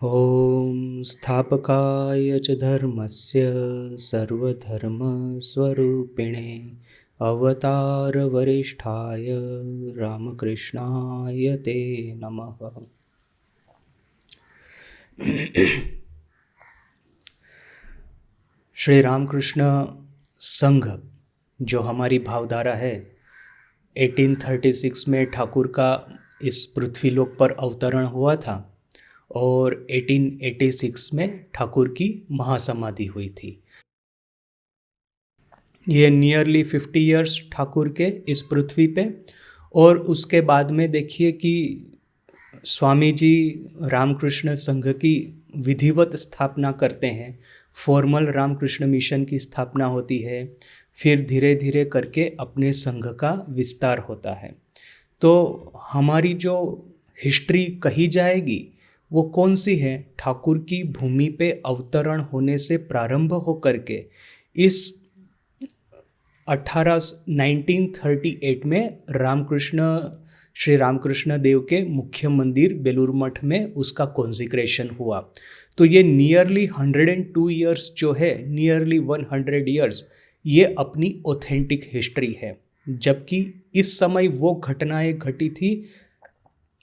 ॐ स्थापकाय च धर्मस्य सर्वधर्मस्वरूपिणे अवतारवरिष्ठाय रामकृष्णाय ते नमः। श्री रामकृष्ण संघ जो हमारी भावधारा है, 1836 में ठाकुर का इस पृथ्वीलोक पर अवतरण हुआ था और 1886 में ठाकुर की महासमाधि हुई थी। ये नियरली 50 इयर्स ठाकुर के इस पृथ्वी पे। और उसके बाद में देखिए कि स्वामी जी रामकृष्ण संघ की विधिवत स्थापना करते हैं, फॉर्मल रामकृष्ण मिशन की स्थापना होती है, फिर धीरे धीरे करके अपने संघ का विस्तार होता है। तो हमारी जो हिस्ट्री कही जाएगी वो कौन सी है? ठाकुर की भूमि पे अवतरण होने से प्रारंभ होकर के इस 1938 में श्री रामकृष्ण देव के मुख्य मंदिर बेलूर मठ में उसका कॉन्सिक्रेशन हुआ। तो ये नियरली 102 इयर्स जो है, नियरली 100 इयर्स, ये अपनी ऑथेंटिक हिस्ट्री है। जबकि इस समय वो घटनाएं घटी थी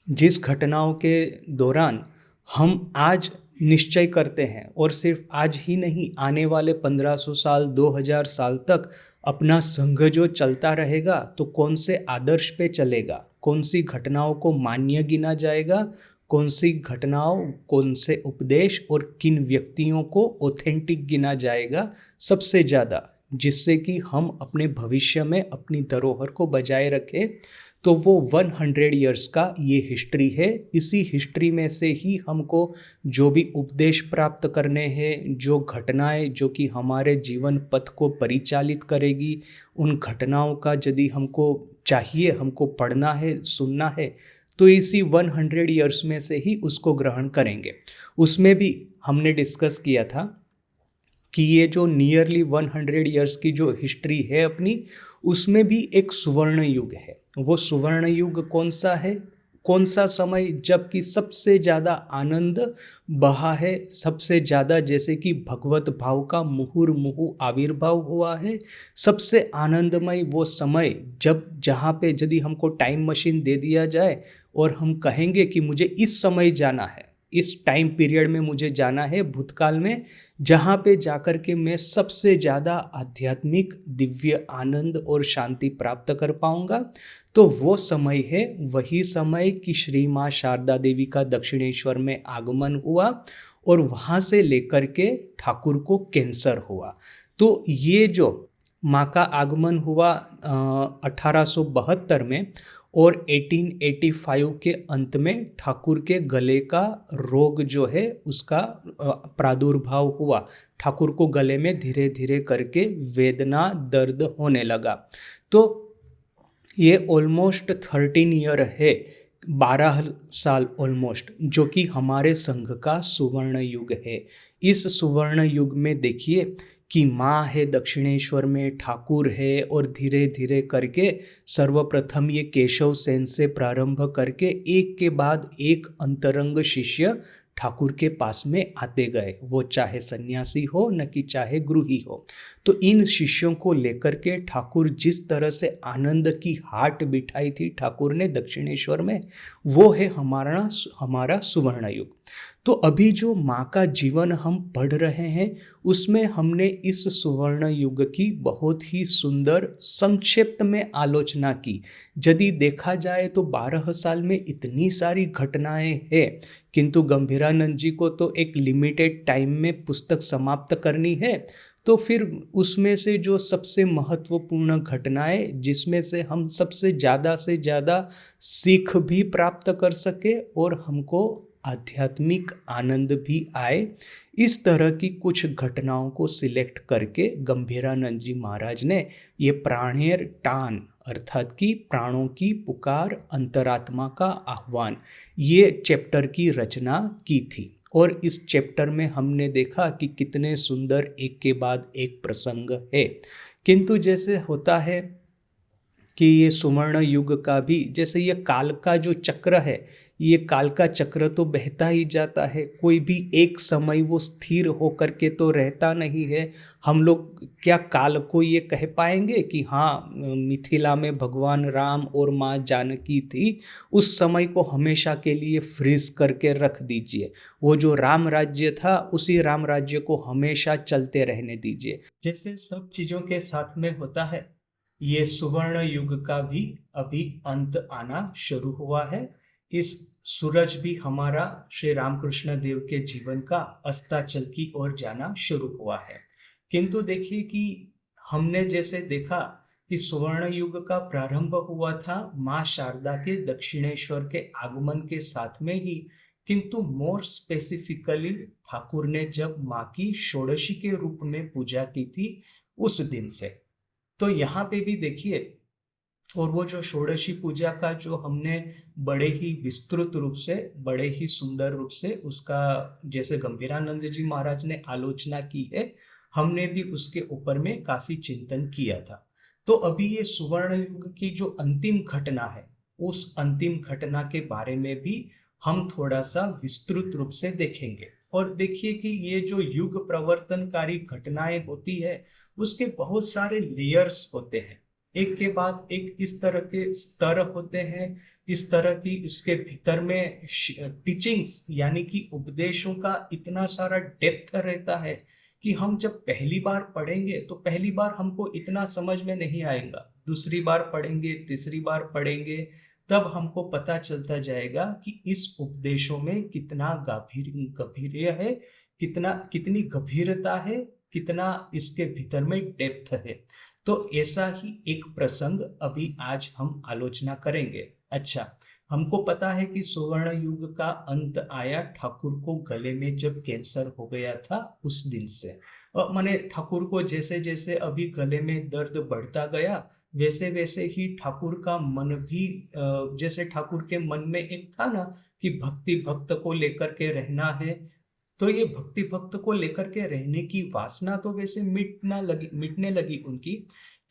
जिस घटनाओं के दौरान हम आज निश्चय करते हैं, और सिर्फ आज ही नहीं, आने वाले 1500 साल 2000 साल तक अपना संघ जो चलता रहेगा तो कौन से आदर्श पे चलेगा, कौन सी घटनाओं को मान्य गिना जाएगा, कौन सी घटनाओं, कौन से उपदेश और किन व्यक्तियों को ऑथेंटिक गिना जाएगा सबसे ज़्यादा, जिससे कि हम अपने भविष्य में अपनी धरोहर को बजाय रखें। तो वो 100 इयर्स का ये हिस्ट्री है। इसी हिस्ट्री में से ही हमको जो भी उपदेश प्राप्त करने हैं, जो घटनाएं जो कि हमारे जीवन पथ को परिचालित करेगी, उन घटनाओं का यदि हमको चाहिए, हमको पढ़ना है, सुनना है, तो इसी 100 इयर्स में से ही उसको ग्रहण करेंगे। उसमें भी हमने डिस्कस किया था कि ये जो नियरली 100 इयर्स की जो हिस्ट्री है अपनी, उसमें भी एक सुवर्ण युग है। वो सुवर्ण युग कौन सा है? कौन सा समय जबकि सबसे ज़्यादा आनंद बहा है, सबसे ज़्यादा जैसे कि भगवत भाव का मुहुर्मुहु आविर्भाव हुआ है। सबसे आनंदमय वो समय जहाँ पे यदि हमको टाइम मशीन दे दिया जाए और हम कहेंगे कि मुझे इस समय जाना है, इस टाइम पीरियड में मुझे जाना है, भूतकाल में, जहाँ पे जाकर के मैं सबसे ज़्यादा आध्यात्मिक दिव्य आनंद और शांति प्राप्त कर पाऊँगा, तो वो समय है वही समय कि श्री माँ शारदा देवी का दक्षिणेश्वर में आगमन हुआ और वहाँ से लेकर के ठाकुर को कैंसर हुआ। तो ये जो माँ का आगमन हुआ 1872 में, और 1885 के अंत में ठाकुर के गले का रोग जो है उसका प्रादुर्भाव हुआ। ठाकुर को गले में धीरे धीरे करके वेदना, दर्द होने लगा। तो ये ऑलमोस्ट 13 ईयर है, 12 साल ऑलमोस्ट, जो कि हमारे संघ का सुवर्ण युग है। इस सुवर्ण युग में देखिए कि माँ है दक्षिणेश्वर में, ठाकुर है, और धीरे धीरे करके सर्वप्रथम ये केशव सेन से प्रारंभ करके एक के बाद एक अंतरंग शिष्य ठाकुर के पास में आते गए, वो चाहे सन्यासी हो न कि चाहे गृही हो। तो इन शिष्यों को लेकर के ठाकुर जिस तरह से आनंद की हाट बिठाई थी ठाकुर ने दक्षिणेश्वर में, वो है हमारा सुवर्ण युग। तो अभी जो माँ का जीवन हम पढ़ रहे हैं उसमें हमने इस सुवर्ण युग की बहुत ही सुंदर संक्षिप्त में आलोचना की। यदि देखा जाए तो 12 साल में इतनी सारी घटनाएं हैं, किंतु गंभीरानंद जी को तो एक लिमिटेड टाइम में पुस्तक समाप्त करनी है। तो फिर उसमें से जो सबसे महत्वपूर्ण घटनाएं, जिसमें से हम सबसे ज़्यादा से ज़्यादा सीख भी प्राप्त कर सके और हमको आध्यात्मिक आनंद भी आए, इस तरह की कुछ घटनाओं को सिलेक्ट करके गंभीरानंद जी महाराज ने ये प्राणेर टान, अर्थात कि प्राणों की पुकार, अंतरात्मा का आह्वान, ये चैप्टर की रचना की थी। और इस चैप्टर में हमने देखा कि कितने सुंदर एक के बाद एक प्रसंग है। किंतु जैसे होता है कि ये सुवर्ण युग का भी, जैसे ये काल का जो चक्र है, ये काल का चक्र तो बहता ही जाता है, कोई भी एक समय वो स्थिर होकर के तो रहता नहीं है। हम लोग क्या काल को ये कह पाएंगे कि हाँ, मिथिला में भगवान राम और माँ जानकी थी, उस समय को हमेशा के लिए फ्रीज करके रख दीजिए। वो जो राम राज्य था, उसी राम राज्य को हमेशा चलते रहने दीजिए। जैसे सब चीजों के साथ में होता है, ये सुवर्ण युग का भी अभी अंत आना शुरू हुआ है। इस सूरज भी हमारा श्री रामकृष्ण देव के जीवन का अस्ताचल की ओर जाना शुरू हुआ है। किंतु देखिए कि हमने जैसे देखा कि सुवर्ण युग का प्रारंभ हुआ था माँ शारदा के दक्षिणेश्वर के आगमन के साथ में ही, किंतु मोर स्पेसिफिकली ठाकुर ने जब माँ की षोडशी के रूप में पूजा की थी, उस दिन से। तो यहाँ पे भी देखिए, और वो जो षोडशी पूजा का जो हमने बड़े ही विस्तृत रूप से, बड़े ही सुंदर रूप से उसका, जैसे गंभीरानंद जी महाराज ने आलोचना की है, हमने भी उसके ऊपर में काफी चिंतन किया था। तो अभी ये सुवर्ण युग की जो अंतिम घटना है, उस अंतिम घटना के बारे में भी हम थोड़ा सा विस्तृत रूप से देखेंगे। और देखिए कि ये जो युग प्रवर्तनकारी घटनाएं होती है, उसके बहुत सारे लेयर्स होते हैं, एक के बाद एक इस तरह के स्तर होते हैं। इस तरह की इसके भीतर में टीचिंग्स यानी कि उपदेशों का इतना सारा डेप्थ रहता है कि हम जब पहली बार पढ़ेंगे तो पहली बार हमको इतना समझ में नहीं आएगा, दूसरी बार पढ़ेंगे, तीसरी बार पढ़ेंगे, तब हमको पता चलता जाएगा कि इस उपदेशों में कितना गंभीर है, कितनी गंभीरता है, कितना इसके भीतर में डेप्थ है। तो ऐसा ही एक प्रसंग अभी आज हम आलोचना करेंगे। अच्छा, हमको पता है कि सुवर्ण युग का अंत आया ठाकुर को गले में जब कैंसर हो गया था उस दिन से। माने ठाकुर को जैसे जैसे अभी गले में दर्द बढ़ता गया, वैसे वैसे ही ठाकुर का मन भी, जैसे ठाकुर के मन में एक था ना कि भक्ति भक्त को लेकर के रहना है, तो ये भक्ति भक्त को लेकर के रहने की वासना तो वैसे मिटने लगी उनकी,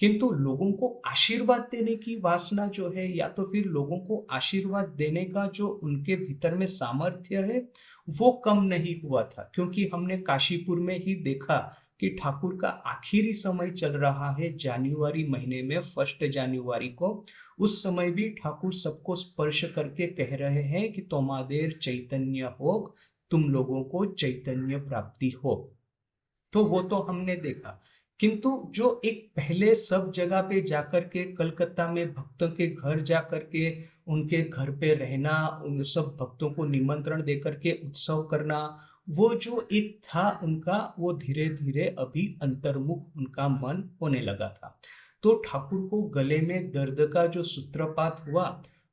किंतु लोगों को आशीर्वाद देने की वासना जो है, या तो फिर लोगों को आशीर्वाद देने का जो उनके भीतर में सामर्थ्य है, वो कम नहीं हुआ था। क्योंकि हमने काशीपुर में ही देखा कि ठाकुर का आखिरी समय चल रहा है जनवरी महीने में, 1 जनवरी को। उस समय भी ठाकुर सबको स्पर्श करके कह रहे हैं कि तोमादेर चैतन्य हो, तुम लोगों को चैतन्य प्राप्ति हो। तो वो तो हमने देखा, किंतु जो एक पहले सब जगह पे जाकर के, कलकत्ता में भक्तों के घर जाकर के उनके घर पे रहना, उन सब भक्तों को निमंत्रण देकर के उत्सव करना, वो जो एक था उनका, वो धीरे धीरे अभी अंतर्मुख उनका मन होने लगा था। तो ठाकुर को गले में दर्द का जो सूत्रपात हुआ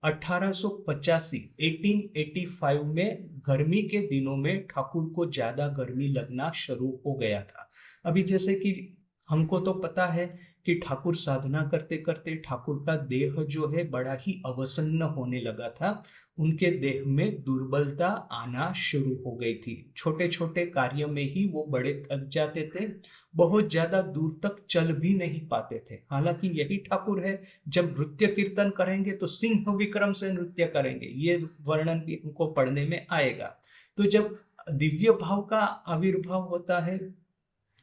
1885 1885 में, गर्मी के दिनों में ठाकुर को ज्यादा गर्मी लगना शुरू हो गया था। अभी जैसे कि हमको तो पता है कि ठाकुर साधना करते करते ठाकुर का देह जो है बड़ा ही अवसन्न होने लगा था, उनके देह में दुर्बलता आना शुरू हो गई थी, छोटे छोटे कार्य में ही वो बड़े थक जाते थे, बहुत ज्यादा दूर तक चल भी नहीं पाते थे। हालांकि यही ठाकुर है, जब नृत्य कीर्तन करेंगे तो सिंह विक्रम से नृत्य करेंगे, ये वर्णन भी हमको पढ़ने में आएगा। तो जब दिव्य भाव का आविर्भाव होता है,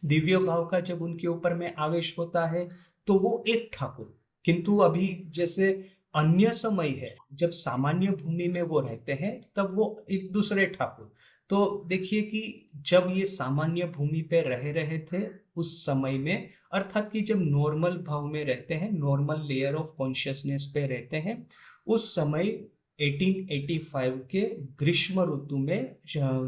दिव्य भाव का जब उनके ऊपर में आवेश होता है, तो वो एक ठाकुर। किंतु अभी जैसे अन्य समय है, जब सामान्य भूमि में वो रहते हैं, तब वो एक दूसरे ठाकुर। तो देखिए कि जब ये सामान्य भूमि पे रह रहे थे उस समय में, अर्थात कि जब नॉर्मल भाव में रहते हैं, नॉर्मल लेयर ऑफ कॉन्शियसनेस पे रहते हैं, उस समय 1885 के ग्रीष्म ऋतु में,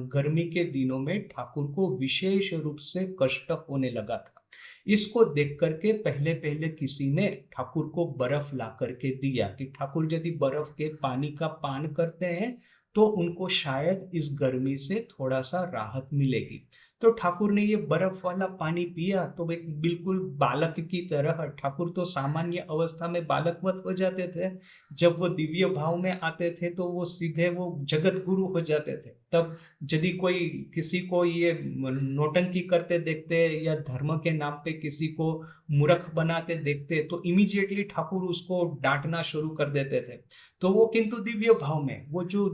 गर्मी के दिनों में ठाकुर को विशेष रूप से कष्ट होने लगा था। इसको देख करके पहले पहले किसी ने ठाकुर को बर्फ ला करके दिया कि ठाकुर यदि बर्फ के पानी का पान करते हैं तो उनको शायद इस गर्मी से थोड़ा सा राहत मिलेगी। तो ठाकुर ने ये बर्फ वाला पानी पिया तो एक बिल्कुल बालक की तरह, ठाकुर तो सामान्य अवस्था में बालकवत हो जाते थे, जब वो दिव्य भाव में आते थे तो वो सीधे वो जगत गुरु हो जाते थे। तब यदि कोई किसी को ये नौटंकी करते देखते या धर्म के नाम पे किसी को मूर्ख बनाते देखते तो इमीडिएटली ठाकुर उसको डांटना शुरू कर देते थे। तो वो किंतु दिव्य भाव में, वो जो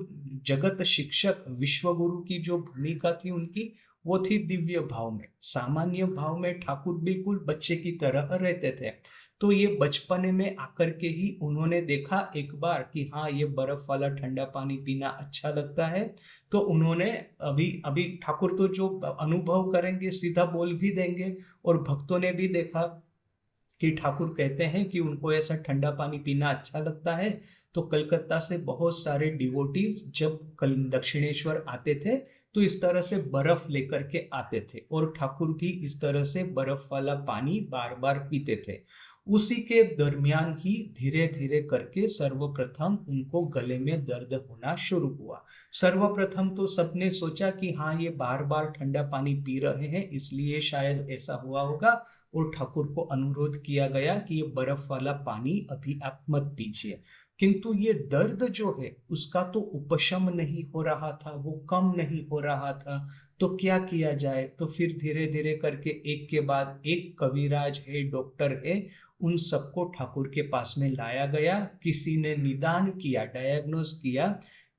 जगत शिक्षक विश्व गुरु की जो भूमिका थी उनकी, वो थी दिव्य भाव में। सामान्य भाव में ठाकुर बिल्कुल बच्चे की तरह रहते थे। तो ये बचपने में आकर के ही उन्होंने देखा एक बार कि हाँ, ये बर्फ वाला ठंडा पानी पीना अच्छा लगता है। तो उन्होंने अभी अभी ठाकुर तो जो अनुभव करेंगे सीधा बोल भी देंगे, और भक्तों ने भी देखा कि ठाकुर कहते हैं कि उनको ऐसा ठंडा पानी पीना अच्छा लगता है। तो कलकत्ता से बहुत सारे डिवोटीज जब कल दक्षिणेश्वर आते थे तो इस तरह से बर्फ लेकर के आते थे, और ठाकुर भी इस तरह से बर्फ वाला पानी बार बार पीते थे। उसी के दरमियान ही धीरे धीरे करके सर्वप्रथम उनको गले में दर्द होना शुरू हुआ। सर्वप्रथम तो सबने सोचा कि हाँ, ये बार बार ठंडा पानी पी रहे हैं इसलिए शायद ऐसा हुआ होगा, और ठाकुर को अनुरोध किया गया कि ये बर्फ वाला पानी अभी आप मत पीजिए। किंतु ये दर्द जो है उसका तो उपशम नहीं हो रहा था, वो कम नहीं हो रहा था। तो क्या किया जाए? तो फिर धीरे धीरे करके एक के बाद एक कविराज है, डॉक्टर है, उन सबको ठाकुर के पास में लाया गया। किसी ने निदान किया, डायग्नोस किया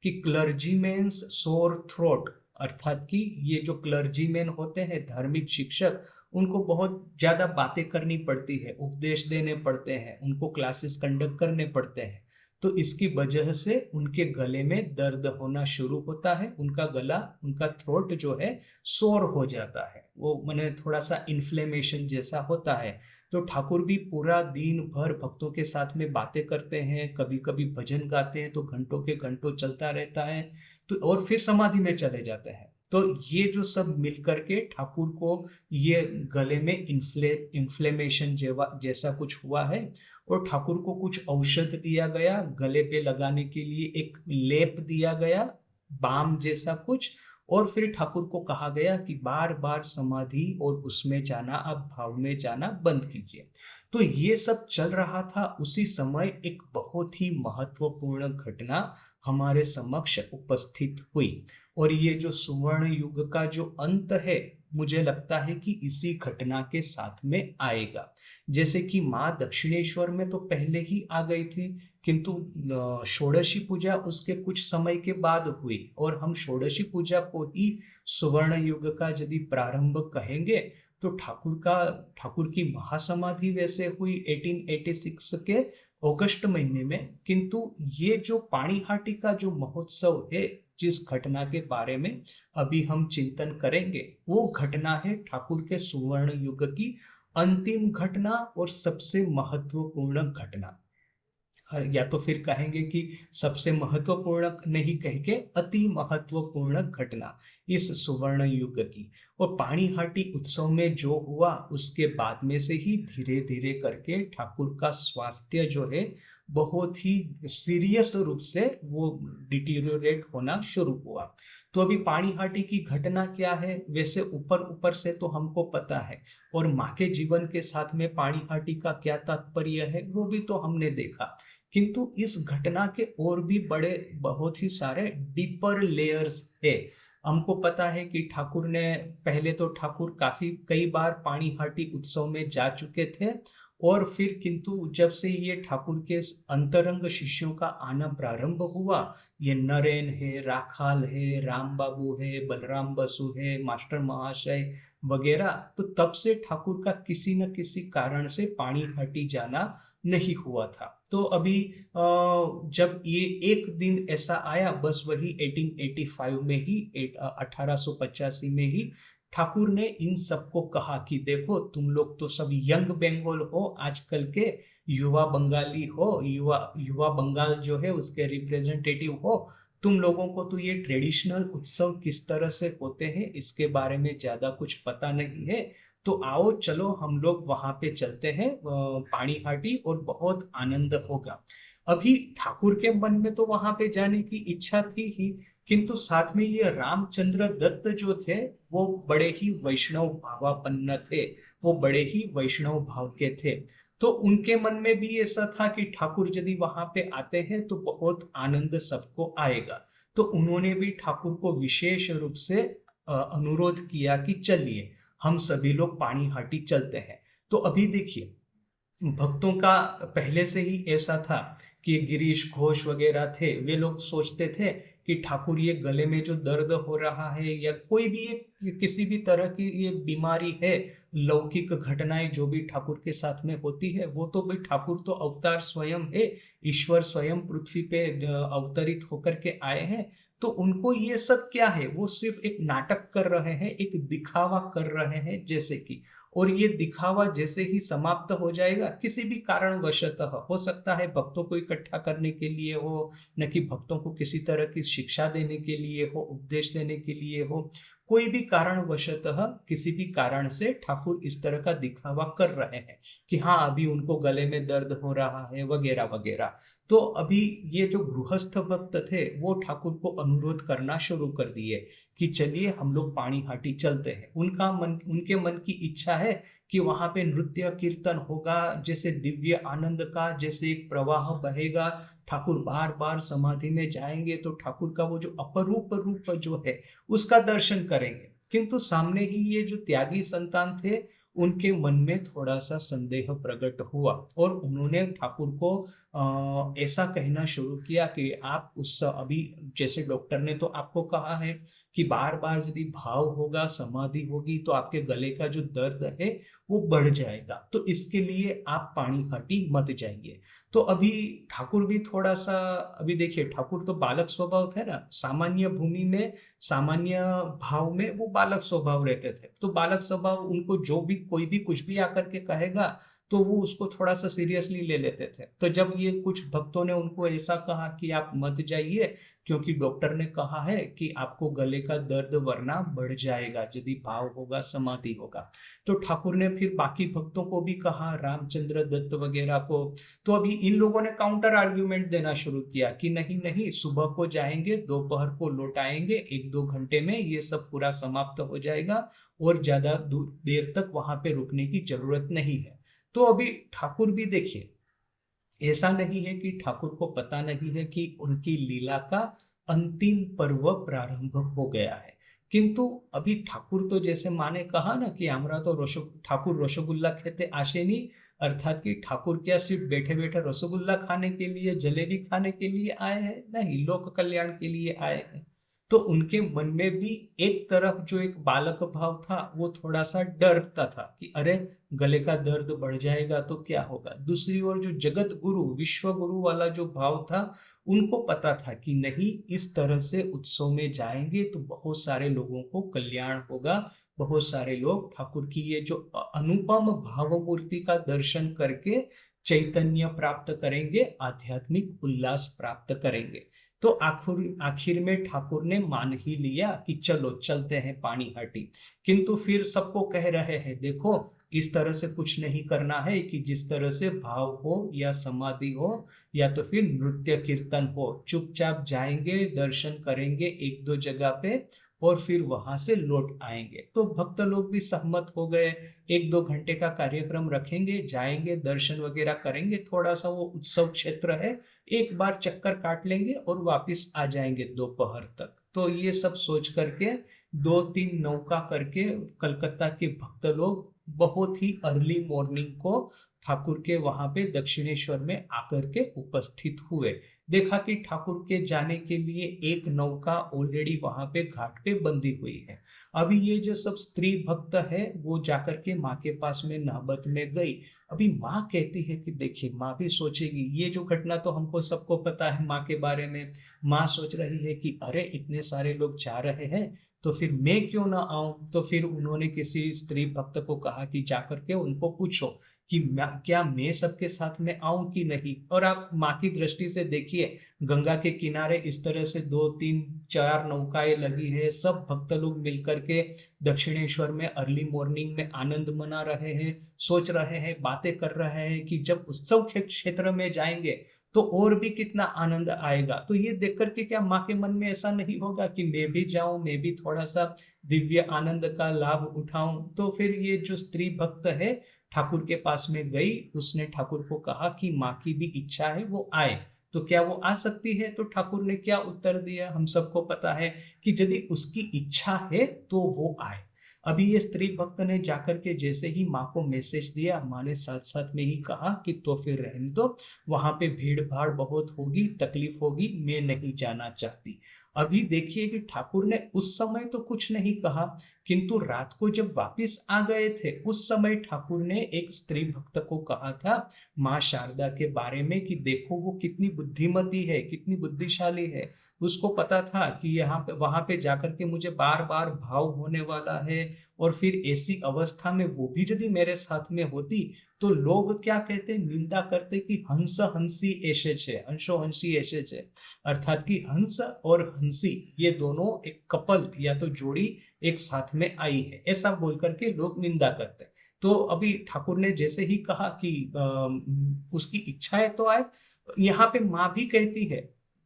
कि क्लर्जीमेन्स सोर थ्रोट, अर्थात कि ये जो क्लर्जीमैन होते हैं, धार्मिक शिक्षक, उनको बहुत ज्यादा बातें करनी पड़ती है, उपदेश देने पड़ते हैं, उनको क्लासेस कंडक्ट करने पड़ते हैं। तो इसकी वजह से उनके गले में दर्द होना शुरू होता है, उनका गला, उनका थ्रोट जो है सोर हो जाता है, वो माने थोड़ा सा इन्फ्लेमेशन जैसा होता है। तो ठाकुर भी पूरा दिन भर भक्तों के साथ में बातें करते हैं, कभी कभी भजन गाते हैं तो घंटों के घंटों चलता रहता है, तो और फिर समाधि में चले जाते हैं। तो ये जो सब मिल करके ठाकुर को ये गले में इन्फ्लेमेशन जैसा कुछ हुआ है, और ठाकुर को कुछ औषध दिया गया गले पे लगाने के लिए, एक लेप दिया गया, बाम जैसा कुछ। और फिर ठाकुर को कहा गया कि बार बार समाधि और उसमें जाना, आप भाव में जाना बंद कीजिए। तो ये सब चल रहा था। उसी समय एक बहुत ही महत्वपूर्ण घटना हमारे समक्ष उपस्थित हुई, और ये जो सुवर्ण युग का जो अंत है, मुझे लगता है कि इसी घटना के साथ में आएगा। जैसे कि माँ दक्षिणेश्वर में तो पहले ही आ गई थी, किंतु षोडशी पूजा उसके कुछ समय के बाद हुई, और हम षोडशी पूजा को ही सुवर्ण युग का यदि प्रारंभ कहेंगे, तो ठाकुर की महासमाधि वैसे हुई 1886 के अगस्त महीने में। किंतु ये जो पाणिहाटी का जो महोत्सव है, जिस घटना के बारे में अभी हम चिंतन करेंगे, वो घटना है ठाकुर के सुवर्ण युग की अंतिम घटना और सबसे महत्वपूर्ण घटना। या तो फिर कहेंगे कि सबसे महत्वपूर्ण नहीं कह के अति महत्वपूर्ण घटना इस सुवर्ण युग की। और पाणिहाटी उत्सव में जो हुआ उसके बाद में से ही धीरे धीरे करके ठाकुर का स्वास्थ्य जो है बहुत ही सीरियस रूप से वो डिटीरियोरेट होना शुरू हुआ। तो अभी पाणिहाटी की घटना क्या है, वैसे ऊपर ऊपर से तो हमको पता है, और माँ के जीवन के साथ में पाणिहाटी का क्या तात्पर्य है वो भी तो हमने देखा। किंतु इस घटना के और भी बड़े बहुत ही सारे डीपर लेयर्स है। हमको पता है कि ठाकुर ने पहले तो ठाकुर काफी कई बार पाणिहाटी उत्सव में जा चुके थे, और फिर किंतु जब से ये ठाकुर के अंतरंग शिष्यों का आना प्रारंभ हुआ, ये नरेन है, राखाल है, राम बाबू है, बलराम बसु है, मास्टर महाशय वगैरह, तो तब से ठाकुर का किसी न किसी कारण से पाणिहाटी जाना नहीं हुआ था। तो अभी जब ये एक दिन ऐसा आया, बस वही 1885 में ही 1885 में ही ठाकुर ने इन सबको कहा कि देखो, तुम लोग तो सब यंग बंगाल हो, आजकल के युवा बंगाली हो, युवा बंगाल जो है उसके रिप्रेजेंटेटिव हो, तुम लोगों को तो ये ट्रेडिशनल उत्सव किस तरह से होते हैं इसके बारे में ज्यादा कुछ पता नहीं है। तो आओ चलो हम लोग वहां पे चलते हैं पाणिहाटी, और बहुत आनंद होगा। अभी ठाकुर के मन में तो वहां पे जाने की इच्छा थी ही, किंतु साथ में ये रामचंद्र दत्त जो थे वो बड़े ही वैष्णव भावापन्न थे, वो बड़े ही वैष्णव भाव के थे। तो उनके मन में भी ऐसा था कि ठाकुर यदि वहां पे आते हैं तो बहुत आनंद सबको आएगा। तो उन्होंने भी ठाकुर को विशेष रूप से अनुरोध किया कि चलिए हम सभी लोग पानीहाटी चलते हैं। तो अभी देखिए, भक्तों का पहले से ही ऐसा था कि गिरीश घोष वगैरह थे, वे लोग सोचते थे कि ठाकुर ये गले में जो दर्द हो रहा है या कोई भी एक किसी भी तरह की ये बीमारी है, लौकिक घटनाएं जो भी ठाकुर के साथ में होती है, वो तो भाई ठाकुर तो अवतार स्वयं है, ईश्वर स्वयं पृथ्वी पे अवतरित होकर के आए हैं। तो उनको ये सब क्या है, वो सिर्फ एक नाटक कर रहे हैं, एक दिखावा कर रहे हैं जैसे कि। और ये दिखावा जैसे ही समाप्त हो जाएगा किसी भी कारणवशतः, हो सकता है भक्तों को इकट्ठा करने के लिए हो, न कि भक्तों को किसी तरह की शिक्षा देने के लिए हो, उपदेश देने के लिए हो, कोई भी कारणवशतः किसी भी कारण से ठाकुर इस तरह का दिखावा कर रहे हैं कि हाँ अभी उनको गले में दर्द हो रहा है वगैरह वगैरह। तो अभी ये जो गृहस्थ भक्त थे वो ठाकुर को अनुरोध करना शुरू कर दिए कि चलिए हम लोग पानीहाटी चलते हैं। उनके मन की इच्छा है कि वहां पे नृत्य कीर्तन होगा, जैसे दिव्य आनंद का जैसे एक प्रवाह बहेगा, ठाकुर बार बार समाधि में जाएंगे तो ठाकुर का वो जो अपरूप रूप जो है उसका दर्शन करेंगे। किंतु सामने ही ये जो त्यागी संतान थे, उनके मन में थोड़ा सा संदेह प्रकट हुआ और उन्होंने ठाकुर को ऐसा कहना शुरू किया कि आप उस अभी, जैसे डॉक्टर ने तो आपको कहा है कि बार बार यदि भाव होगा, समाधि होगी तो आपके गले का जो दर्द है वो बढ़ जाएगा, तो इसके लिए आप पानीहाटी मत जाइए। तो अभी ठाकुर भी थोड़ा सा, अभी देखिए ठाकुर तो बालक स्वभाव थे ना, सामान्य भूमि में सामान्य भाव में वो बालक स्वभाव रहते थे। तो बालक स्वभाव, उनको जो भी कोई भी कुछ भी आकर के कहेगा तो वो उसको थोड़ा सा सीरियसली ले लेते थे। तो जब ये कुछ भक्तों ने उनको ऐसा कहा कि आप मत जाइए क्योंकि डॉक्टर ने कहा है कि आपको गले का दर्द वरना बढ़ जाएगा यदि भाव होगा, समाधि होगा, तो ठाकुर ने फिर बाकी भक्तों को भी कहा, रामचंद्र दत्त वगैरह को। तो अभी इन लोगों ने काउंटर आर्ग्यूमेंट देना शुरू किया कि नहीं नहीं, सुबह को जाएंगे, दोपहर को लौट आएंगे, 1-2 घंटे में ये सब पूरा समाप्त हो जाएगा और ज्यादा देर तक वहां पे रुकने की जरूरत नहीं है। तो अभी ठाकुर भी देखिए, ऐसा नहीं है कि ठाकुर को पता नहीं है कि उनकी लीला का अंतिम पर्व प्रारंभ हो गया है। किंतु अभी ठाकुर तो जैसे माने कहा ना कि हमरा तो ठाकुर रसगुल्ला खेते आशेनी, अर्थात कि ठाकुर क्या सिर्फ बैठे बैठे रसगुल्ला खाने के लिए, जलेबी खाने के लिए आए हैं? नहीं, लोक कल्याण के लिए आए हैं। तो उनके मन में भी एक तरफ जो एक बालक भाव था वो थोड़ा सा डरता था कि अरे गले का दर्द बढ़ जाएगा तो क्या होगा। दूसरी ओर जो जगत गुरु, विश्व गुरु वाला जो भाव था, उनको पता था कि नहीं, इस तरह से उत्सव में जाएंगे तो बहुत सारे लोगों को कल्याण होगा, बहुत सारे लोग ठाकुर की ये जो अनुपम भाव मूर्ति का दर्शन करके चैतन्य प्राप्त करेंगे, आध्यात्मिक उल्लास प्राप्त करेंगे। तो आखिर आखिर में ठाकुर ने मान ही लिया कि चलो चलते हैं पानीहाटी। किंतु फिर सबको कह रहे हैं देखो, इस तरह से कुछ नहीं करना है कि जिस तरह से भाव हो या समाधि हो या तो फिर नृत्य कीर्तन हो, चुपचाप जाएंगे, दर्शन करेंगे 1-2 जगह पे और फिर वहां से लौट आएंगे। तो भक्त लोग भी सहमत हो गए, 1-2 घंटे का कार्यक्रम रखेंगे, जाएंगे, दर्शन वगैरह करेंगे, थोड़ा सा वो उत्सव क्षेत्र है, एक बार चक्कर काट लेंगे और वापस आ जाएंगे दोपहर तक। तो ये सब सोच करके 2-3 नौका करके कलकत्ता के भक्त लोग बहुत ही अर्ली मॉर्निंग को ठाकुर के वहां पे दक्षिणेश्वर में आकर के उपस्थित हुए। देखा कि ठाकुर के जाने के लिए एक नौका ऑलरेडी वहां पे घाट पे बंधी हुई है। अभी ये जो सब स्त्री भक्त है वो जाकर के माँ के पास में नहबत में गई। अभी माँ कहती है कि देखिए, माँ भी सोचेगी, ये जो घटना तो हमको सबको पता है माँ के बारे में। माँ सोच रही है कि अरे इतने सारे लोग जा रहे हैं तो फिर मैं क्यों ना आऊं। तो फिर उन्होंने किसी स्त्री भक्त को कहा कि जाकर के उनको पूछो कि क्या मैं सबके साथ में आऊं कि नहीं। और आप माँ की दृष्टि से देखिए, गंगा के किनारे इस तरह से 2-3-4 नौकाएं लगी है, सब भक्त लोग मिलकर के दक्षिणेश्वर में अर्ली मॉर्निंग में आनंद मना रहे हैं, सोच रहे हैं, बातें कर रहे हैं कि जब उत्सव क्षेत्र में जाएंगे तो और भी कितना आनंद आएगा। तो ये देख करके क्या माँ के मन में ऐसा नहीं होगा कि मैं भी जाऊं, मैं भी थोड़ा सा दिव्य आनंद का लाभ उठाऊं। तो फिर ये जो स्त्री भक्त है ठाकुर के पास में गई, उसने ठाकुर को कहा कि माँ की भी इच्छा है वो आए, तो क्या वो आ सकती है? तो ठाकुर ने क्या उत्तर दिया, हम सबको पता है कि यदि उसकी इच्छा है तो वो आए। अभी ये स्त्री भक्त ने जाकर के जैसे ही माँ को मैसेज दिया, माँ ने साथ साथ में ही कहा कि तो फिर रहने दो, वहां पे भीड़ भाड़ बहुत होगी, तकलीफ होगी, मैं नहीं जाना चाहती। अभी देखिए कि ठाकुर ने उस समय तो कुछ नहीं कहा, किंतु रात को जब वापिस आ गए थे उस समय ठाकुर ने एक स्त्री भक्त को कहा था माँ शारदा के बारे में कि देखो वो कितनी बुद्धिमती है, कितनी बुद्धिशाली है। उसको पता था कि यहाँ पे वहां पे जाकर के मुझे बार बार भाव होने वाला है, और फिर ऐसी अवस्था में वो भी यदि मेरे साथ में होती तो लोग क्या कहते, निंदा करते कि हंस हंसी ऐसे छे, हंसो हंसी ऐसे छे, अर्थात कि हंस और हंसी ये दोनों एक कपल या तो जोड़ी एक साथ में आई है, ऐसा बोल करके लोग निंदा करते। तो अभी ठाकुर ने जैसे ही कहा कि उसकी इच्छा है तो आए, यहाँ पे माँ भी कहती है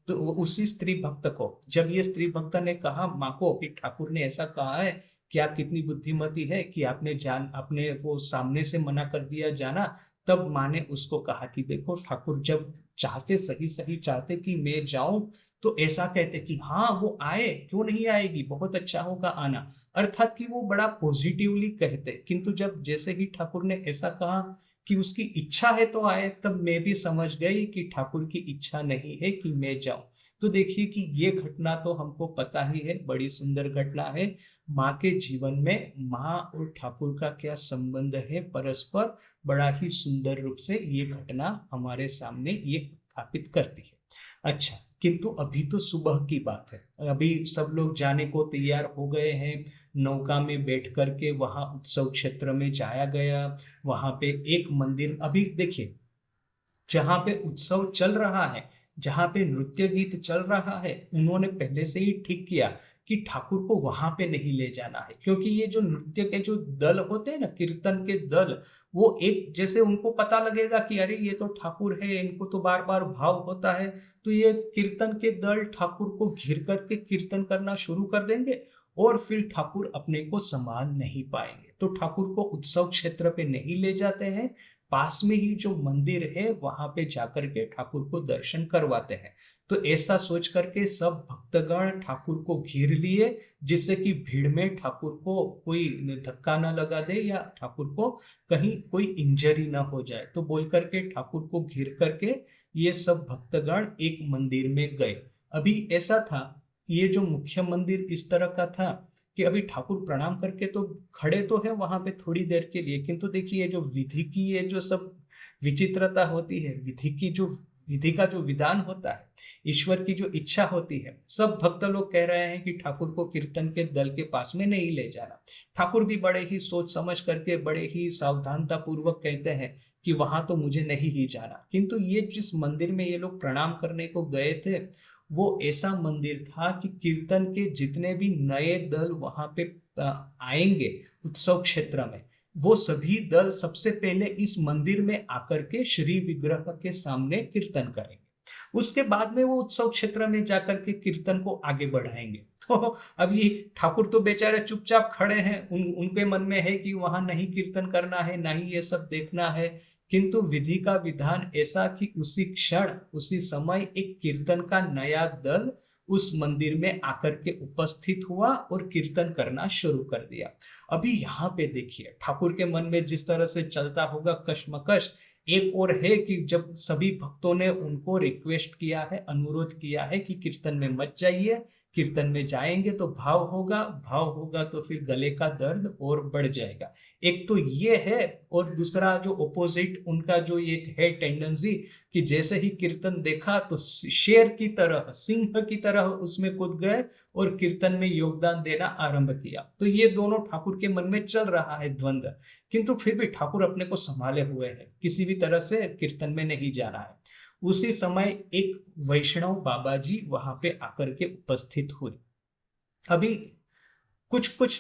तो उसी स्त्री भक्त को, जब ये स्त्री भक्त ने कहा माँ को कि ठाकुर ने ऐसा कहा है कि आप कितनी बुद्धिमती है कि आपने वो सामने से मना कर दिया जाना, तब माँ ने उसको कहा कि देखो ठाकुर जब चाहते, सही सही चाहते कि मैं जाऊं तो ऐसा कहते कि हाँ वो आए, क्यों नहीं आएगी, बहुत अच्छा होगा आना, अर्थात कि वो बड़ा पॉजिटिवली कहते। किंतु जब जैसे ही ठाकुर ने ऐसा कहा कि उसकी इच्छा है तो आए, तब मैं भी समझ गई कि ठाकुर की इच्छा नहीं है कि मैं जाऊं। तो देखिए कि ये घटना तो हमको पता ही है, बड़ी सुंदर घटना है। माँ के जीवन में माँ और ठाकुर का क्या संबंध है परस्पर, बड़ा ही सुंदर रूप से ये घटना हमारे सामने ये स्थापित करती है। अच्छा, किंतु अभी तो सुबह की बात है, अभी सब लोग जाने को तैयार हो गए हैं, नौका में बैठ करके वहां उत्सव क्षेत्र में जाया गया। वहां पे एक मंदिर, अभी देखिए जहां पे उत्सव चल रहा है, जहां पे नृत्य गीत चल रहा है, उन्होंने पहले से ही ठीक किया कि ठाकुर को वहां पे नहीं ले जाना है, क्योंकि ये जो नृत्य के जो दल होते हैं ना, कीर्तन के दल, वो एक जैसे उनको पता लगेगा कि अरे ये तो ठाकुर है, इनको तो बार बार भाव होता है, तो ये कीर्तन के दल ठाकुर को घिर करके कीर्तन करना शुरू कर देंगे और फिर ठाकुर अपने को संभाल नहीं पाएंगे। तो ठाकुर को उत्सव क्षेत्र पे नहीं ले जाते हैं, पास में ही जो मंदिर है वहां पे जाकर के ठाकुर को दर्शन करवाते हैं। तो ऐसा सोच करके सब भक्तगण ठाकुर को घेर लिए, जिससे कि भीड़ में ठाकुर को कोई धक्का ना लगा दे या ठाकुर को कहीं कोई इंजरी ना हो जाए, तो बोल करके ठाकुर को घेर करके ये सब भक्तगण एक मंदिर में गए। अभी ऐसा था, ये जो मुख्य मंदिर इस तरह का था कि अभी ठाकुर प्रणाम करके तो खड़े तो है वहां पे थोड़ी देर के लिए, किंतु देखिए जो विधि की ये जो सब विचित्रता होती है, विधि का जो विधान होता है, ईश्वर की जो इच्छा होती है, सब भक्त लोग कह रहे हैं कि ठाकुर को कीर्तन के दल के पास में नहीं ले जाना। ठाकुर भी बड़े ही सोच समझ करके, बड़े ही सावधानता पूर्वक कहते हैं कि वहां तो मुझे नहीं ही जाना। किंतु ये जिस मंदिर में ये लोग प्रणाम करने को गए थे, वो ऐसा मंदिर था कि कीर्तन के जितने भी नए दल वहां पे आएंगे उत्सव क्षेत्र में, वो सभी दल सबसे पहले इस मंदिर में आकर के श्री विग्रह के सामने कीर्तन करेंगे, उसके बाद में वो उत्सव क्षेत्र में जाकर के कीर्तन को आगे बढ़ाएंगे। तो अभी ठाकुर तो बेचारे चुपचाप खड़े हैं, उनके मन में है कि वहां नहीं कीर्तन करना है, ना ही ये सब देखना है, किंतु विधि का विधान ऐसा कि उसी क्षण उसी समय एक कीर्तन का नया दल उस मंदिर में आकर के उपस्थित हुआ और कीर्तन करना शुरू कर दिया। अभी यहाँ पे देखिए ठाकुर के मन में जिस तरह से चलता होगा कश्मकश, एक और है कि जब सभी भक्तों ने उनको रिक्वेस्ट किया है, अनुरोध किया है कि कीर्तन में मत जाइए, कीर्तन में जाएंगे तो भाव होगा, भाव होगा तो फिर गले का दर्द और बढ़ जाएगा। एक तो ये है, और दूसरा जो ओपोजिट उनका जो एक है टेंडेंसी कि जैसे ही कीर्तन देखा तो शेर की तरह, सिंह की तरह उसमें कूद गए और कीर्तन में योगदान देना आरंभ किया। तो ये दोनों ठाकुर के मन में चल रहा है द्वंद्व, किंतु फिर भी ठाकुर अपने को संभाले हुए हैं, किसी भी तरह से कीर्तन में नहीं जाना है। उसी समय एक वैष्णव बाबा जी वहां पे आकर के उपस्थित हुए। अभी कुछ कुछ,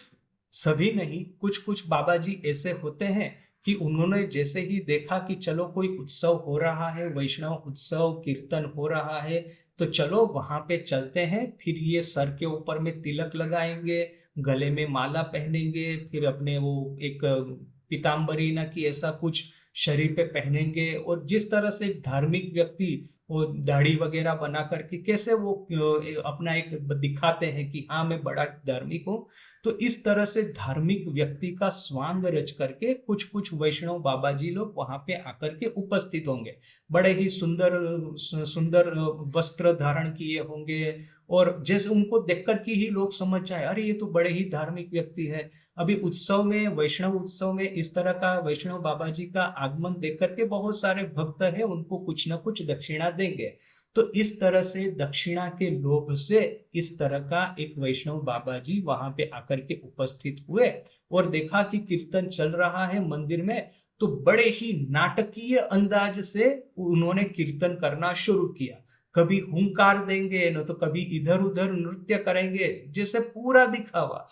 सभी नहीं, कुछ कुछ बाबा जी ऐसे होते हैं कि उन्होंने जैसे ही देखा कि चलो कोई उत्सव हो रहा है, वैष्णव उत्सव कीर्तन हो रहा है, तो चलो वहां पे चलते हैं। फिर ये सर के ऊपर में तिलक लगाएंगे, गले में माला पहनेंगे, फिर अपने वो एक पीताम्बरी ना कि ऐसा कुछ शरीर पे पहनेंगे। और जिस तरह से एक धार्मिक व्यक्ति वो दाढ़ी वगैरह बना करके कैसे वो अपना एक दिखाते हैं कि हाँ मैं बड़ा धार्मिक हूँ, तो इस तरह से धार्मिक व्यक्ति का स्वांग रच करके कुछ कुछ वैष्णव बाबा जी लोग वहां पे आकर के उपस्थित होंगे। बड़े ही सुंदर सुंदर वस्त्र धारण किए होंगे, और जैसे उनको देख कर के ही लोग समझ जाए अरे ये तो बड़े ही धार्मिक व्यक्ति है। अभी उत्सव में, वैष्णव उत्सव में इस तरह का वैष्णव बाबा जी का आगमन देख करके बहुत सारे भक्त है उनको कुछ न कुछ दक्षिणा देंगे। तो इस तरह से दक्षिणा के लोभ से इस तरह का एक वैष्णव बाबा जी वहां पे आकर के उपस्थित हुए, और देखा कि कीर्तन चल रहा है मंदिर में, तो बड़े ही नाटकीय अंदाज से उन्होंने कीर्तन करना शुरू किया। कभी हुंकार देंगे न तो कभी इधर उधर नृत्य करेंगे, जैसे पूरा दिखावा।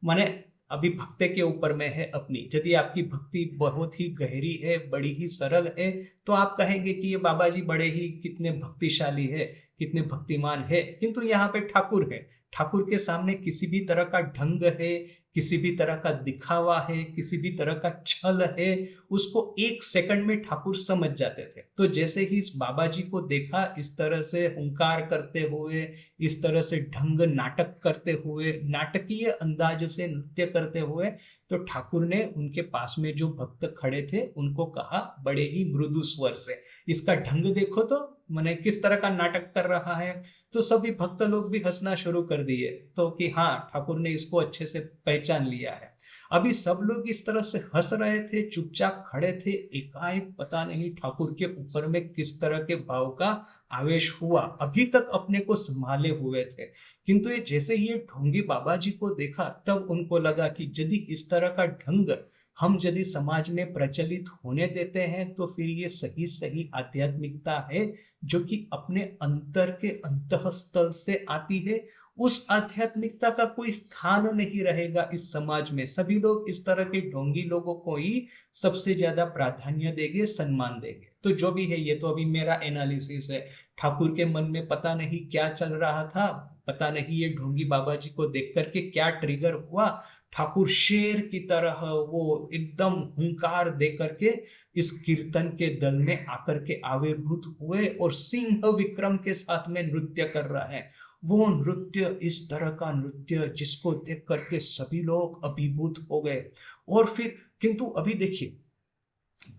माने अभी भक्ति के ऊपर में है अपनी, यदि आपकी भक्ति बहुत ही गहरी है, बड़ी ही सरल है, तो आप कहेंगे कि ये बाबा जी बड़े ही कितने भक्तिशाली है, कितने भक्तिमान है। किंतु यहाँ पे ठाकुर है, ठाकुर के सामने किसी भी तरह का ढंग है, किसी भी तरह का दिखावा है, किसी भी तरह का छल है, उसको एक सेकंड में ठाकुर समझ जाते थे। तो जैसे ही इस बाबा जी को देखा इस तरह से हुंकार करते हुए, इस तरह से ढंग नाटक करते हुए, नाटकीय अंदाज से नृत्य करते हुए, तो ठाकुर ने उनके पास में जो भक्त खड़े थे उनको कहा बड़े ही मृदु स्वर से, इसका ढंग देखो तो, माने किस तरह का नाटक कर रहा है। तो सभी भक्त लोग भी हंसना शुरू कर दिए, तो कि हाँ ठाकुर ने इसको अच्छे से पहचान लिया है। अभी सब लोग इस तरह से हंस रहे थे, चुपचाप खड़े थे, एकाएक पता नहीं ठाकुर के ऊपर में किस तरह के भाव का आवेश हुआ। अभी तक अपने को संभाले हुए थे, किंतु ये जैसे ही ये ढोंगी बाबा जी को देखा तब उनको लगा कि यदि इस तरह का ढंग हम यदि समाज में प्रचलित होने देते हैं तो फिर ये सही सही आध्यात्मिकता है जो कि अपने अंतर के अंतःस्थल से आती है। उस आध्यात्मिकता का कोई स्थान नहीं रहेगा इस समाज में। सभी लोग इस तरह के ढोंगी लोगों को ही सबसे ज्यादा प्राधान्य देंगे, सम्मान देंगे। तो जो भी है, ये तो अभी मेरा एनालिसिस है। ठाकुर के मन में पता नहीं क्या चल रहा था, पता नहीं ये ढोंगी बाबा जी को देख करके क्या ट्रिगर हुआ। ठाकुर शेर की तरह वो एकदम हुंकार दे करके इस कीर्तन के दल में आकर के आविर्भूत हुए और सिंह विक्रम के साथ में नृत्य कर रहा है। वो नृत्य इस तरह का नृत्य जिसको देख करके सभी लोग अभिभूत हो गए। और फिर किंतु अभी देखिए,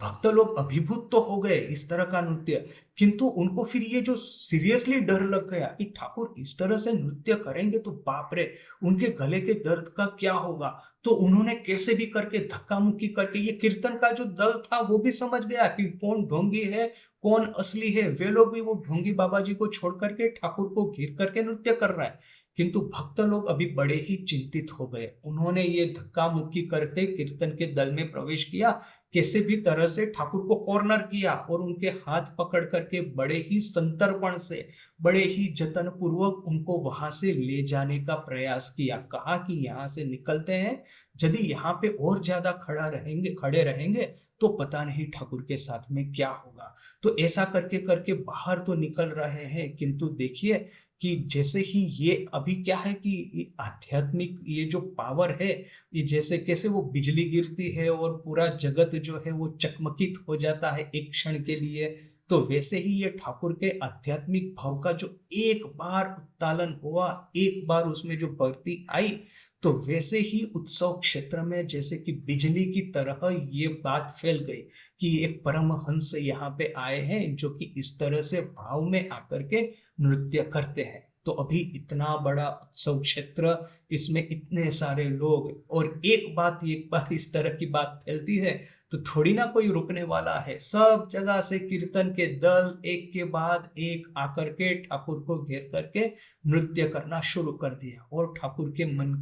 भक्त लोग अभिभूत तो हो गए इस तरह का नृत्य, किंतु उनको फिर ये जो सीरियसली डर लग गया कि ठाकुर इस तरह से नृत्य करेंगे तो बाप रे उनके गले के दर्द का क्या होगा। तो उन्होंने कैसे भी करके धक्का मुक्की करके, ये कीर्तन का जो दल था वो भी समझ गया कि कौन ढोंगी है कौन असली है। वे लोग भी वो ढोंगी बाबा जी को छोड़ करके ठाकुर को घेर करके नृत्य कर रहा है। किंतु भक्त लोग अभी बड़े ही चिंतित हो गए। उन्होंने ये धक्का मुक्की करके कीर्तन के दल में प्रवेश किया, कैसे भी तरह से ठाकुर को कॉर्नर किया और उनके हाथ पकड़ करके बड़े ही संतर्पण से, बड़े ही जतन पूर्वक उनको वहां से ले जाने का प्रयास किया। कहा कि यहाँ से निकलते हैं, यदि यहाँ पे और ज्यादा खड़े रहेंगे तो पता नहीं ठाकुर के साथ में क्या होगा। तो ऐसा करके करके बाहर तो निकल रहे हैं, किंतु देखिए कि जैसे ही ये अभी क्या है कि आध्यात्मिक ये जो पावर है, ये जैसे कैसे वो बिजली गिरती है और पूरा जगत जो है वो चकमकित हो जाता है एक क्षण के लिए, तो वैसे ही ये ठाकुर के आध्यात्मिक भाव का जो एक बार उत्तालन हुआ, एक बार उसमें जो भक्ति आई, तो वैसे ही उत्सव क्षेत्र में जैसे कि बिजली की तरह ये बात फैल गई कि एक परमहंस यहाँ पे आए हैं जो कि इस तरह से भाव में आकर के नृत्य करते हैं। तो अभी इतना बड़ा उत्सव क्षेत्र, इसमें इतने सारे लोग, और एक बार इस तरह की बात फैलती है तो थोड़ी ना कोई रुकने वाला है। सब जगह से कीर्तन के दल एक के बाद एक आकर के ठाकुर को घेर करके नृत्य करना शुरू कर दिया। और ठाकुर के मन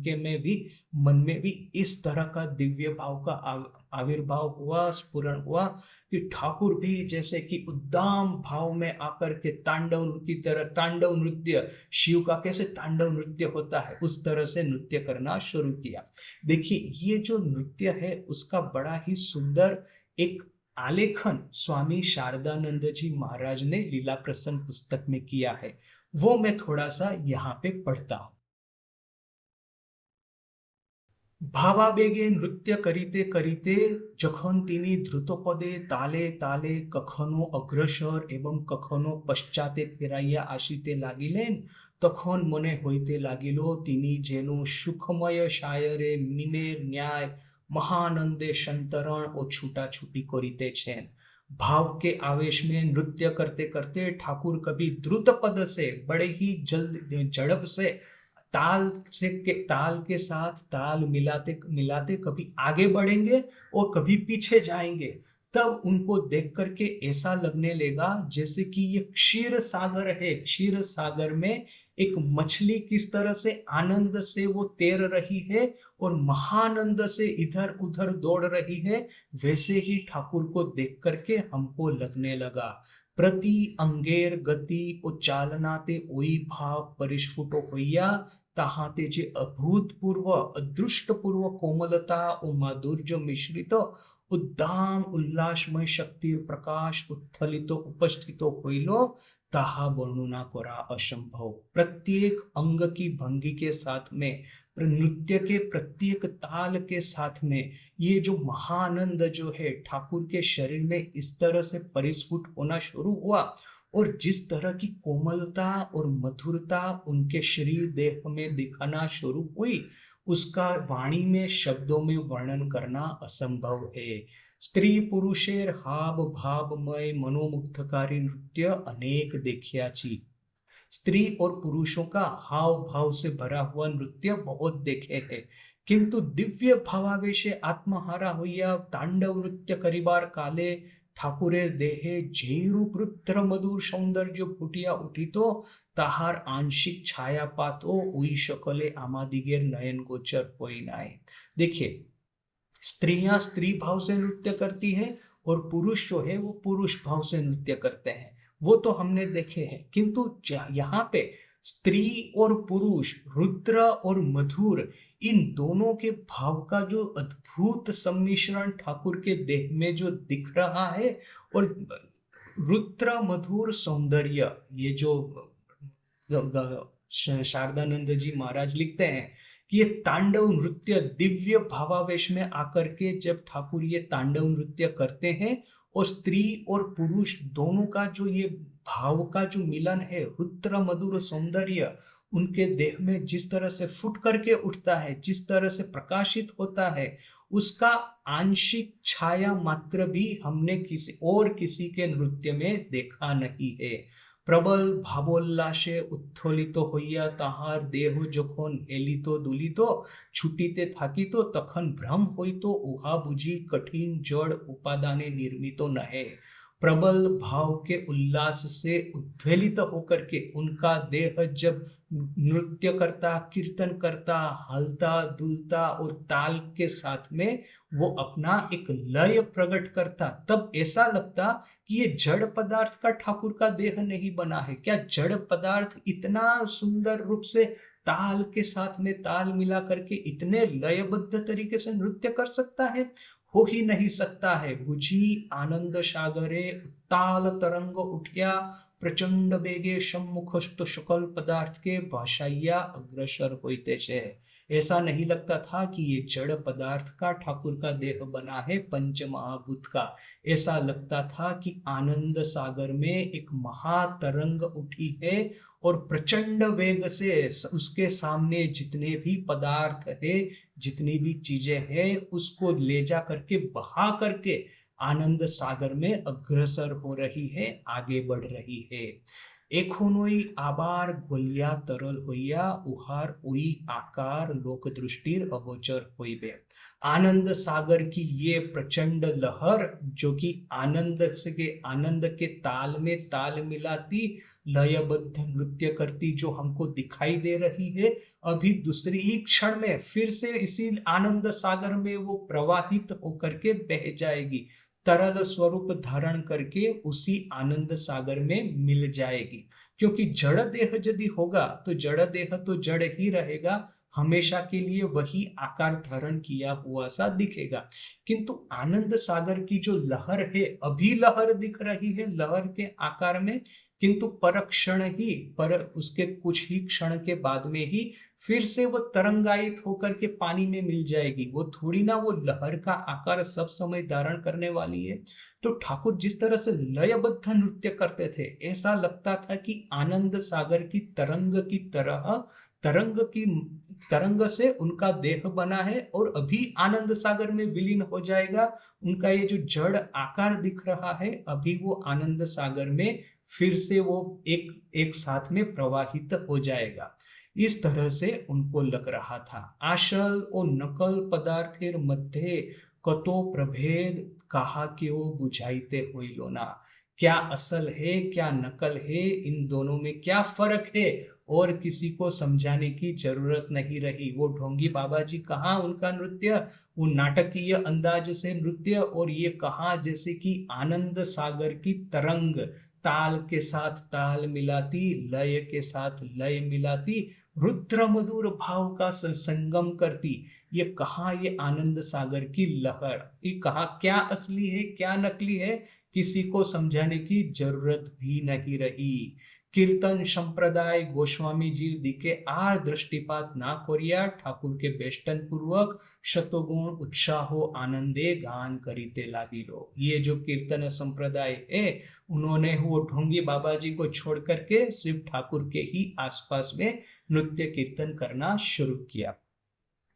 में भी इस तरह का दिव्य भाव का आविर्भाव हुआ, स्फुरण हुआ कि ठाकुर भी जैसे कि उद्दाम भाव में आकर के तांडव की तरह, तांडव नृत्य, शिव का कैसे तांडव नृत्य होता है उस तरह से नृत्य करना शुरू किया। देखिए ये जो नृत्य है उसका बड़ा ही सुंदर एक आलेखन स्वामी शारदानंद जी महाराज ने लीला प्रसन्न पुस्तक में किया है, वो मैं थोड़ा सा यहाँ पे पढ़ता हूं। भावावेगे नृत्य करीते करीते যখন তিনি দ্রুতপদে তালে তালে কখনো অগ্রসর এবং কখনো পশ্চাতে ফেরাইয়া আসিতে লাগিলেন, তখন মনে হইতে লাগিল তিনি যেন সুখময় সায়রে মিনের ন্যায় महानंदे संतरण और छूटाछूटी करितेछेन। भाव के आवेश में नृत्य करते करते ठाकुर कभी द्रुत पद से, बड़े ही जल्द झड़प से ताल के साथ ताल मिलाते मिलाते कभी आगे बढ़ेंगे और कभी पीछे जाएंगे। तब उनको देख करके ऐसा लगने लगा जैसे कि ये क्षीर सागर है। क्षीर सागर में एक मछली किस तरह से आनंद से वो तैर रही है और महानंद से इधर उधर दौड़ रही है, वैसे ही ठाकुर को देख करके हमको लगने लगा। प्रति अंगेर गति ओ चालनाते ओई भाव परिस्फुटो होइया, ताहाते जे अभूतपूर्व अदृष्टपूर्व कोमलता ओ माधुर्य मिश्रित उद्दाम उल्लासमय शक्ति प्रकाश उत्थलित उपस्थित होइलो, ताहा वर्णना करा असंभव। प्रत्येक अंग की भंगी के साथ में, नृत्य के प्रत्येक ताल के साथ में ये जो महानंद जो है ठाकुर के शरीर में इस तरह से परिस्फुट होना शुरू हुआ, और जिस तरह की कोमलता और मधुरता उनके शरीर देह में दिखाना शुरू हुई, उसका वाणी में शब्दों में वर्णन करना असंभव है। स्त्री पुरुषेर हाव भावमय मनोमुग्धकारी नृत्य अनेक देखिया छी। स्त्री और पुरुषों का हाव भाव से भरा हुआ नृत्य बहुत देखे हैं, किंतु दिव्य भावावेशे आत्महारा होइया तांडव नृत्य करिबार काले ठाकुरेर देहे जेरूप रुद्र मधुर सौंदर्य फुटिया उठितो, ताहार आंशिक छायापातो उई सकले आमादिगेर नयन गोचर होई नाय। देखिए, स्त्रियां स्त्री भाव से नृत्य करती है और पुरुष जो है वो पुरुष भाव से नृत्य करते हैं, वो तो हमने देखे हैं। किंतु यहाँ पे स्त्री और पुरुष, रुद्र और मधुर, इन दोनों के भाव का जो अद्भुत सम्मिश्रण ठाकुर के देह में जो दिख रहा है, और रुद्र मधुर सौंदर्य, ये जो शारदानंद जी महाराज लिखते हैं कि ये तांडव नृत्य दिव्य भावावेश में आकर के जब ठाकुर ये तांडव नृत्य करते हैं, और स्त्री और पुरुष दोनों का जो ये भाव का जो मिलन है, रुद्र मधुर सौंदर्य उनके देह में जिस तरह से फुट करके उठता है, जिस तरह से प्रकाशित होता है, उसका आंशिक छाया मात्र भी हमने किसी के नृत्य में देखा नहीं है। प्रबल भावोल्लासे उत्थलित হইয়া তাহার দেহ যখন হেলিত দুলিত ছুটিতে থাকিত, তখন ভ্রম হইত উহা বুঝি कठिन जड़ उपादाने निर्मित नहे। प्रबल भाव के उल्लास से उद्वेलित होकर के उनका देह जब नृत्य करता, कीर्तन करता, हलता डुलता और ताल के साथ में वो अपना एक लय प्रकट करता, तब ऐसा लगता कि ये जड़ पदार्थ का ठाकुर का देह नहीं बना है। क्या जड़ पदार्थ इतना सुंदर रूप से ताल के साथ में ताल मिला करके इतने लयबद्ध तरीके से नृत्य कर सकता है? हो ही नहीं सकता है। बुझी आनंद सागरे ताल तरंग उठिया, प्रचंड बेगे सम्मुखस्थ सकल पदार्थ के भाषाइया अग्रसर होते छे। ऐसा नहीं लगता था कि ये जड़ पदार्थ का ठाकुर का देह बना है, पंच महाभूत का। ऐसा लगता था कि आनंद सागर में एक महातरंग उठी है और प्रचंड वेग से उसके सामने जितने भी पदार्थ है, जितनी भी चीजें हैं, उसको ले जा करके बहा करके आनंद सागर में अग्रसर हो रही है, आगे बढ़ रही है। एखोनोई आबार गोलिया तरल होइया उहार उई आकार लोक दृष्टिर अगोचर होइबे। आनंद सागर की ये प्रचंड लहर जो कि आनंद के ताल में ताल मिलाती लयबद्ध नृत्य करती जो हमको दिखाई दे रही है, अभी दूसरी ही क्षण में फिर से इसी आनंद सागर में वो प्रवाहित होकर के बह जाएगी, तरल स्वरूप धारण करके उसी आनंद सागर में मिल जाएगी। क्योंकि जड़ देह यदि होगा तो जड़ देह तो जड़ ही रहेगा, हमेशा के लिए वही आकार धारण किया हुआ सा दिखेगा। किंतु आनंद सागर की जो लहर है, अभी लहर दिख रही है लहर के आकार में, किंतु पर उसके कुछ ही क्षण के बाद में ही फिर से वो तरंगायित होकर के पानी में मिल जाएगी। वो थोड़ी ना वो लहर का आकार सब समय धारण करने वाली है। तो ठाकुर जिस तरह से लयबद्ध नृत्य करते थे, ऐसा लगता था कि आनंद सागर की तरह तरंग से उनका देह बना है और अभी आनंद सागर में विलीन हो जाएगा। उनका ये जो जड़ आकार दिख रहा है, अभी वो आनंद सागर में फिर से वो एक साथ में प्रवाहित हो जाएगा। इस तरह से उनको लग रहा था। आशल और नकल पदार्थेर मध्य कतो प्रभेद कहा क्यों बुझाइते होइलो ना। क्या असल है क्या नकल है, इन दोनों में क्या फर्क है, और किसी को समझाने की जरूरत नहीं रही। वो ढोंगी बाबा जी कहाँ उनका नृत्य, वो नाटकीय अंदाज से नृत्य, और ये कहाँ जैसे कि आनंद सागर की तरंग ताल के साथ ताल मिलाती, लय के साथ लय मिलाती, रुद्र मधुर भाव का संगम करती। ये कहाँ ये आनंद सागर की लहर, ये कहाँ क्या असली है क्या नकली है, किसी को समझाने की जरूरत भी नहीं रही। कीर्तन संप्रदाय गोस्वामी जी दिखे आर दृष्टिपात ना कोरिया, ठाकुर के बेष्टन पूर्वक शतगुण उत्साहो आनंदे गान करीते लागिलो। ये जो कीर्तन संप्रदाय है, उन्होंने वो ढोंगी बाबा जी को छोड़ करके सिर्फ ठाकुर के ही आसपास में नृत्य कीर्तन करना शुरू किया।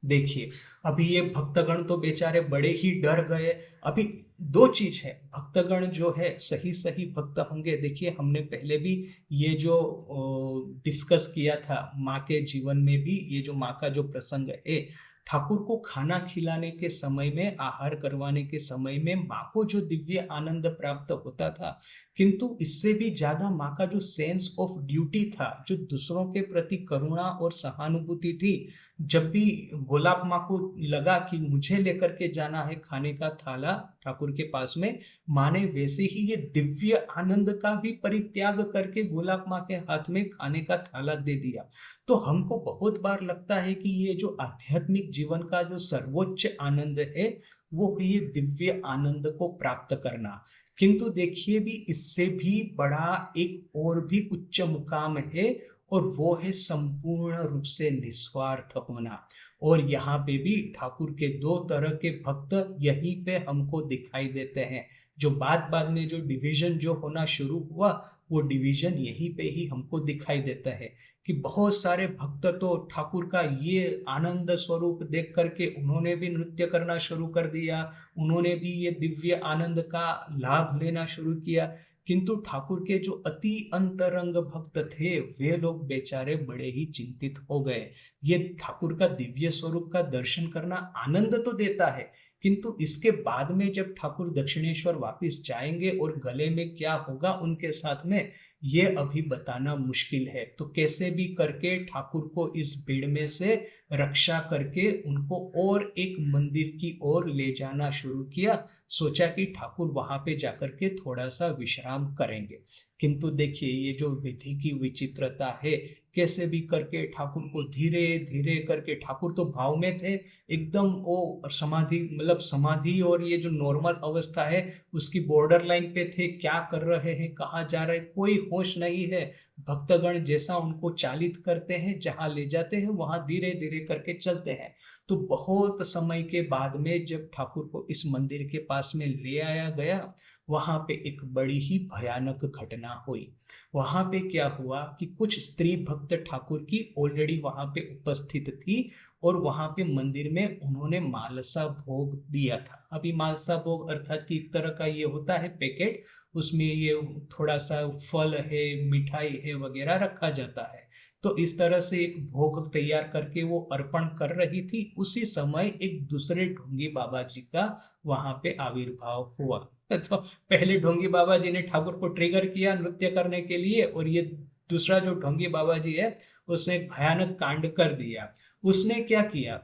देखिए अभी ये भक्तगण तो बेचारे बड़े ही डर गए। अभी दो चीज है, भक्तगण जो है सही सही भक्त होंगे। देखिए हमने पहले भी ये जो डिस्कस किया था, माँ के जीवन में भी ये जो माँ का जो प्रसंग है, ठाकुर को खाना खिलाने के समय में, आहार करवाने के समय में माँ को जो दिव्य आनंद प्राप्त होता था, किंतु इससे भी ज्यादा माँ का जो सेंस ऑफ ड्यूटी था, जो दूसरों के प्रति करुणा और सहानुभूति थी, जब भी गोलाब माँ को लगा कि मुझे लेकर के जाना है खाने का थाला ठाकुर के पास में, माँ ने वैसे ही ये दिव्य आनंद का भी परित्याग करके गोलाब माँ के हाथ में खाने का थाला दे दिया। तो हमको बहुत बार लगता है कि ये जो आध्यात्मिक जीवन का जो सर्वोच्च आनंद है, वो है ये दिव्य आनंद को प्राप्त करना। किंतु देखिए भी इससे भी बड़ा एक और भी उच्च मुकाम है, और वो है संपूर्ण रूप से निस्वार्थ होना। और यहाँ पे भी ठाकुर के दो तरह के भक्त यहीं पे हमको दिखाई देते हैं। जो बाद में जो डिवीजन जो होना शुरू हुआ, वो डिवीजन यहीं पे ही हमको दिखाई देता है कि बहुत सारे भक्त तो ठाकुर का ये आनंद स्वरूप देख करके उन्होंने भी नृत्य करना शुरू कर दिया, उन्होंने भी ये दिव्य आनंद का लाभ लेना शुरू किया। किंतु ठाकुर के जो अति अंतरंग भक्त थे, वे लोग बेचारे बड़े ही चिंतित हो गए। ये ठाकुर का दिव्य स्वरूप का दर्शन करना आनंद तो देता है, किंतु इसके बाद में जब ठाकुर दक्षिणेश्वर वापस जाएंगे और गले में क्या होगा उनके साथ में, ये अभी बताना मुश्किल है। तो कैसे भी करके ठाकुर को इस भीड़ में से रक्षा करके उनको और एक मंदिर की ओर ले जाना शुरू किया। सोचा कि ठाकुर वहां पे जाकर के थोड़ा सा विश्राम करेंगे। किंतु देखिए ये जो विधि की विचित्रता है, कैसे भी करके ठाकुर को धीरे धीरे करके, ठाकुर तो भाव में थे एकदम, वो समाधि मतलब समाधि और ये जो नॉर्मल अवस्था है उसकी बॉर्डर लाइन पे थे। क्या कर रहे हैं, कहाँ जा रहे हैं, कोई होश नहीं है। भक्तगण जैसा उनको चालित करते हैं, जहां ले जाते हैं वहां धीरे धीरे करके चलते हैं। तो बहुत समय के बाद में जब ठाकुर को इस मंदिर के पास में ले आया गया, वहां पे एक बड़ी ही भयानक घटना हुई। वहां पे क्या हुआ कि कुछ स्त्री भक्त ठाकुर की ऑलरेडी वहां पे उपस्थित थी, और वहां पे मंदिर में उन्होंने मालसा भोग दिया था। अभी मालसा भोग अर्थात कि एक तरह का ये होता है पैकेट, उसमें ये थोड़ा सा फल है, मिठाई है वगैरह रखा जाता है। तो इस तरह से एक भोग तैयार करके वो अर्पण कर रही थी। उसी समय एक दूसरे ढोंगी बाबा जी का वहां पे आविर्भाव हुआ। तो पहले ढोंगी बाबा जी ने ठाकुर को ट्रिगर किया नृत्य करने के लिए, और ये दूसरा जो ढोंगी बाबा जी है उसने एक भयानक कांड कर दिया। उसने क्या किया,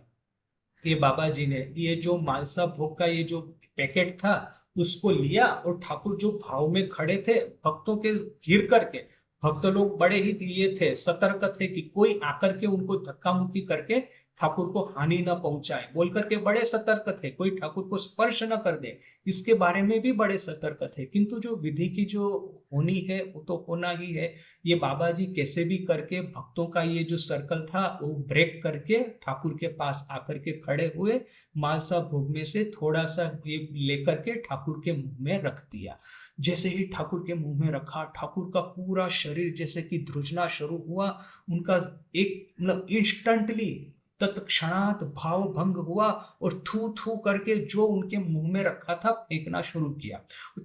ये बाबा जी ने ये जो मालसा भोग का ये जो पैकेट था उसको लिया, और ठाकुर जो भाव में खड़े थे भक्तों के घिर करके, भक्त लोग बड़े ही ये थे, सतर्क थे कि कोई आकर के उनको धक्का मुक्की करके ठाकुर को हानि न पहुंचाए, बोल करके बड़े सतर्क थे, कोई ठाकुर को स्पर्श न कर दे, इसके बारे में भी बड़े सतर्क थे। किंतु जो विधि की जो होनी है वो तो होना ही है। ये बाबा जी कैसे भी करके भक्तों का ये जो सर्कल था वो ब्रेक करके ठाकुर के पास आकर के खड़े हुए, मालसा भोग में से थोड़ा सा ये लेकर के ठाकुर के मुंह में रख दिया। जैसे ही ठाकुर के मुंह में रखा, ठाकुर का पूरा शरीर जैसे कि ध्रुजना शुरू हुआ। उनका एक मतलब इंस्टेंटली तत्क्षणात भाव भंग हुआ, और थू थू करके जो उनके मुंह में रखा था फेंकना शुरू किया।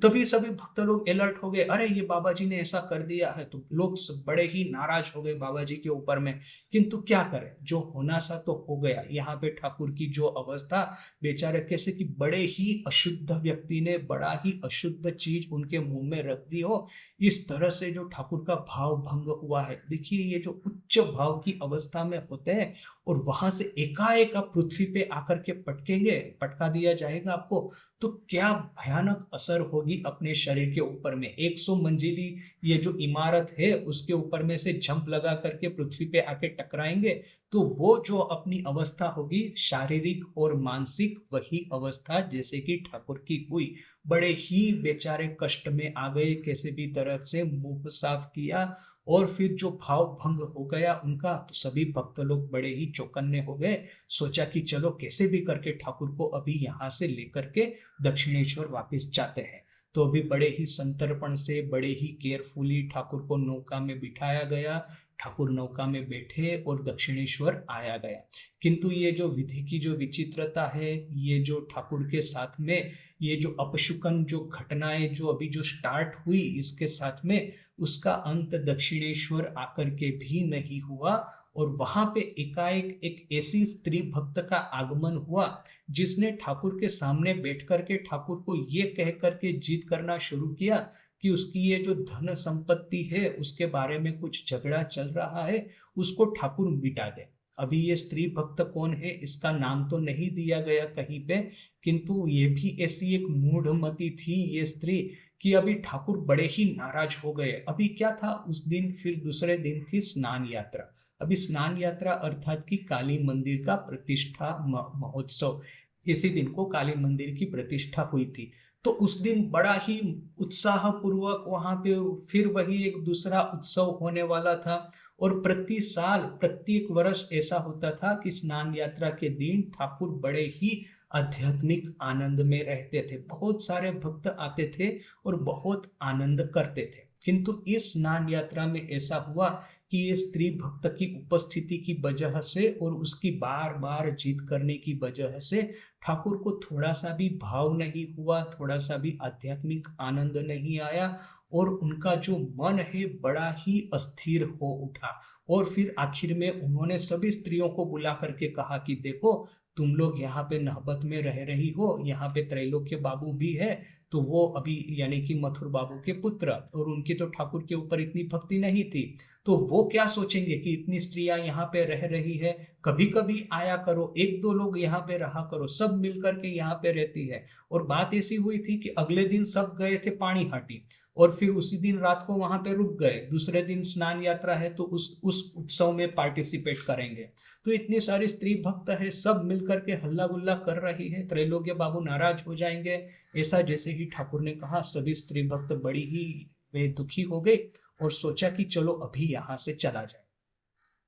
तभी सभी भक्त लोग अलर्ट हो गए, अरे ये बाबा जी ने ऐसा कर दिया है। तो लोग बड़े ही नाराज हो गए बाबा जी के ऊपर में। किंतु क्या करें, जो होना सा तो हो गया। यहाँ पे ठाकुर की जो अवस्था, बेचारे कैसे कि बड़े ही अशुद्ध व्यक्ति ने बड़ा ही अशुद्ध चीज उनके मुंह में रख दी हो, इस तरह से जो ठाकुर का भाव भंग हुआ है। देखिए ये जो उच्च भाव की अवस्था में होते हैं और वहां से एकाएक आप पृथ्वी पे आकर के पटकेंगे, पटका दिया जाएगा आपको, तो क्या भयानक असर होगी अपने शरीर के ऊपर में। 100 मंजिली ये जो इमारत है उसके ऊपर में से जंप लगा करके पृथ्वी पे आके टकराएंगे, तो वो जो अपनी अवस्था होगी शारीरिक और मानसिक, वही अवस्था जैसे कि ठाकुर की हुई। बड़े ही बेचारे कष्ट में आ गए, कैसे भी तरह से मुंह साफ किया, और फिर जो भाव भंग हो गया उनका, तो सभी भक्त लोग बड़े ही चौकन्ने हो गए। सोचा कि चलो कैसे भी करके ठाकुर को अभी यहाँ से लेकर के दक्षिणेश्वर वापस जाते हैं। तो अभी बड़े ही संतर्पण से, बड़े ही केयरफुली ठाकुर को नौका में बिठाया गया। ठाकुर नौका में बैठे और दक्षिणेश्वर आया गया। किंतु ये जो विधि की जो विचित्रता है, ये जो ठाकुर के साथ में ये जो अपशुकन जो घटनाएं जो अभी जो स्टार्ट हुई, इसके साथ में उसका अंत दक्षिणेश्वर आकर के भी नहीं हुआ। और वहां पे एकाएक एक ऐसी स्त्री भक्त का आगमन हुआ जिसने ठाकुर के सामने बैठ करके ठाकुर को ये कह करके जिद करना शुरू किया कि उसकी ये जो धन संपत्ति है उसके बारे में कुछ झगड़ा चल रहा है, उसको ठाकुर मिटा दे। अभी ये स्त्री भक्त कौन है इसका नाम तो नहीं दिया गया कहीं पे, किंतु ये भी ऐसी एक मूढ़मती थी ये स्त्री कि अभी ठाकुर बड़े ही नाराज हो गए। अभी क्या था उस दिन, फिर दूसरे दिन थी स्नान यात्रा। अभी स्नान यात्रा अर्थात कि काली मंदिर का प्रतिष्ठा महोत्सव, इसी दिन को काली मंदिर की प्रतिष्ठा हुई थी। तो उस दिन बड़ा ही उत्साह पूर्वक वहां पे फिर वही एक दूसरा उत्सव होने वाला था। और प्रति साल प्रत्येक वर्ष ऐसा होता था कि स्नान यात्रा के दिन ठाकुर बड़े ही आध्यात्मिक आनंद में रहते थे। बहुत सारे भक्त आते थे और बहुत आनंद करते थे। किंतु इस स्नान यात्रा में ऐसा हुआ कि ये स्त्री भक्त की उपस्थिति की वजह से और उसकी बार बार जीत करने की वजह से ठाकुर को थोड़ा सा भी भाव नहीं हुआ, थोड़ा सा भी आध्यात्मिक आनंद नहीं आया, और उनका जो मन है बड़ा ही अस्थिर हो उठा। और फिर आखिर में उन्होंने सभी स्त्रियों को बुला करके कहा कि देखो, तुम लोग यहाँ पे नहबत में रह रही हो, यहाँ पे त्रैलोक्य बाबू भी है, तो वो अभी यानी कि मथुर बाबू के पुत्र, और उनकी तो ठाकुर के ऊपर इतनी भक्ति नहीं थी, तो वो क्या सोचेंगे कि इतनी स्त्रियां यहाँ पे रह रही है, कभी कभी आया करो, एक दो लोग यहाँ पे रहा करो, सब मिलकर के यहाँ पे रहती है। और बात ऐसी हुई थी कि अगले दिन सब गए थे पानी हाटी, और फिर उसी दिन रात को वहां पे रुक गए। दूसरे दिन स्नान यात्रा है तो उस उत्सव में पार्टिसिपेट करेंगे। तो इतनी सारी स्त्री भक्त है, सब मिलकर के हल्ला गुल्ला कर रही है, त्रैलोक्य बाबू नाराज हो जाएंगे। ऐसा जैसे ही ठाकुर ने कहा, सभी स्त्री भक्त बड़ी ही वे दुखी हो गई और सोचा कि चलो अभी यहाँ से चला जाए।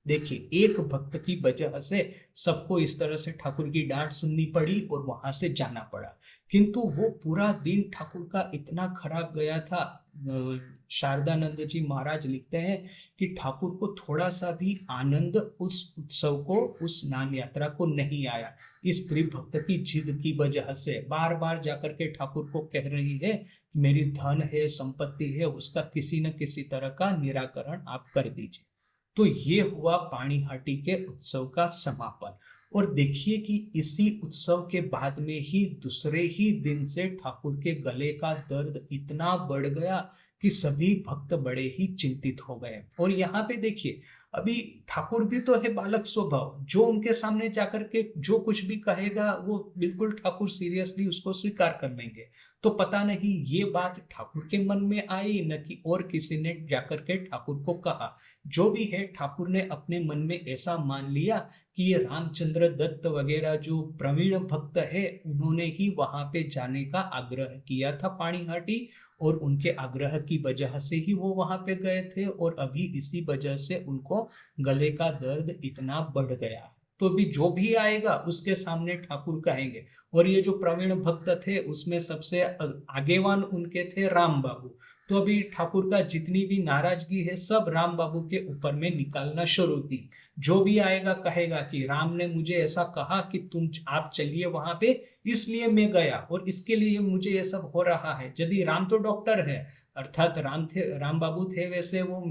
देखिए, एक भक्त की वजह से सबको इस तरह से ठाकुर की डांट सुननी पड़ी और वहां से जाना पड़ा। किंतु वो पूरा दिन ठाकुर का इतना खराब गया था, शारदानंद जी महाराज लिखते हैं कि ठाकुर को थोड़ा सा भी आनंद उस उत्सव को, उस नाम यात्रा को नहीं आया। इस स्त्री भक्त की जिद की वजह से बार बार जाकर के ठाकुर को कह रही है, मेरी धन है, संपत्ति है, उसका किसी न किसी तरह का निराकरण आप कर दीजिए। तो ये हुआ पाणिहाटी के उत्सव का समापन। और देखिए कि इसी उत्सव के बाद में ही दूसरे ही दिन से ठाकुर के गले का दर्द इतना बढ़ गया कि सभी भक्त बड़े ही चिंतित हो गए। और यहाँ पे देखिए, अभी ठाकुर भी तो है बालक स्वभाव, जो उनके सामने जाकर के जो कुछ भी कहेगा वो बिल्कुल ठाकुर सीरियसली उसको स्वीकार कर लेंगे। तो पता नहीं ये बात ठाकुर के मन में आई न कि और किसी ने जाकर के ठाकुर को कहा। जो भी है, ठाकुर ने अपने मन में ऐसा मान लिया कि ये रामचंद्र दत्त वगैरह जो प्रवीण भक्त है, उन्होंने ही वहां पे जाने का आग्रह किया था पाणिहाटी, और उनके आग्रह की वजह से ही वो वहां पे गए थे। और अभी इसी वजह से उनको गले का दर्द इतना बढ़ गया। तो अभी जो भी आएगा उसके सामने ठाकुर कहेंगे। और ये जो प्रवीण भक्त थे उसमें सबसे आगेवान उनके थे राम बाबू। तो अभी ठाकुर का जितनी भी नाराजगी है सब राम बाबू के ऊपर में निकालना शुरू की। जो भी आएगा कहेगा कि राम ने मुझे ऐसा कहा कि आप चलिए वहां पे, इसलिए मैं गया और इसके लिए मुझे ये सब हो रहा है। यदि राम तो डॉक्टर है, अर्थात राम बाबू थे वैसे वो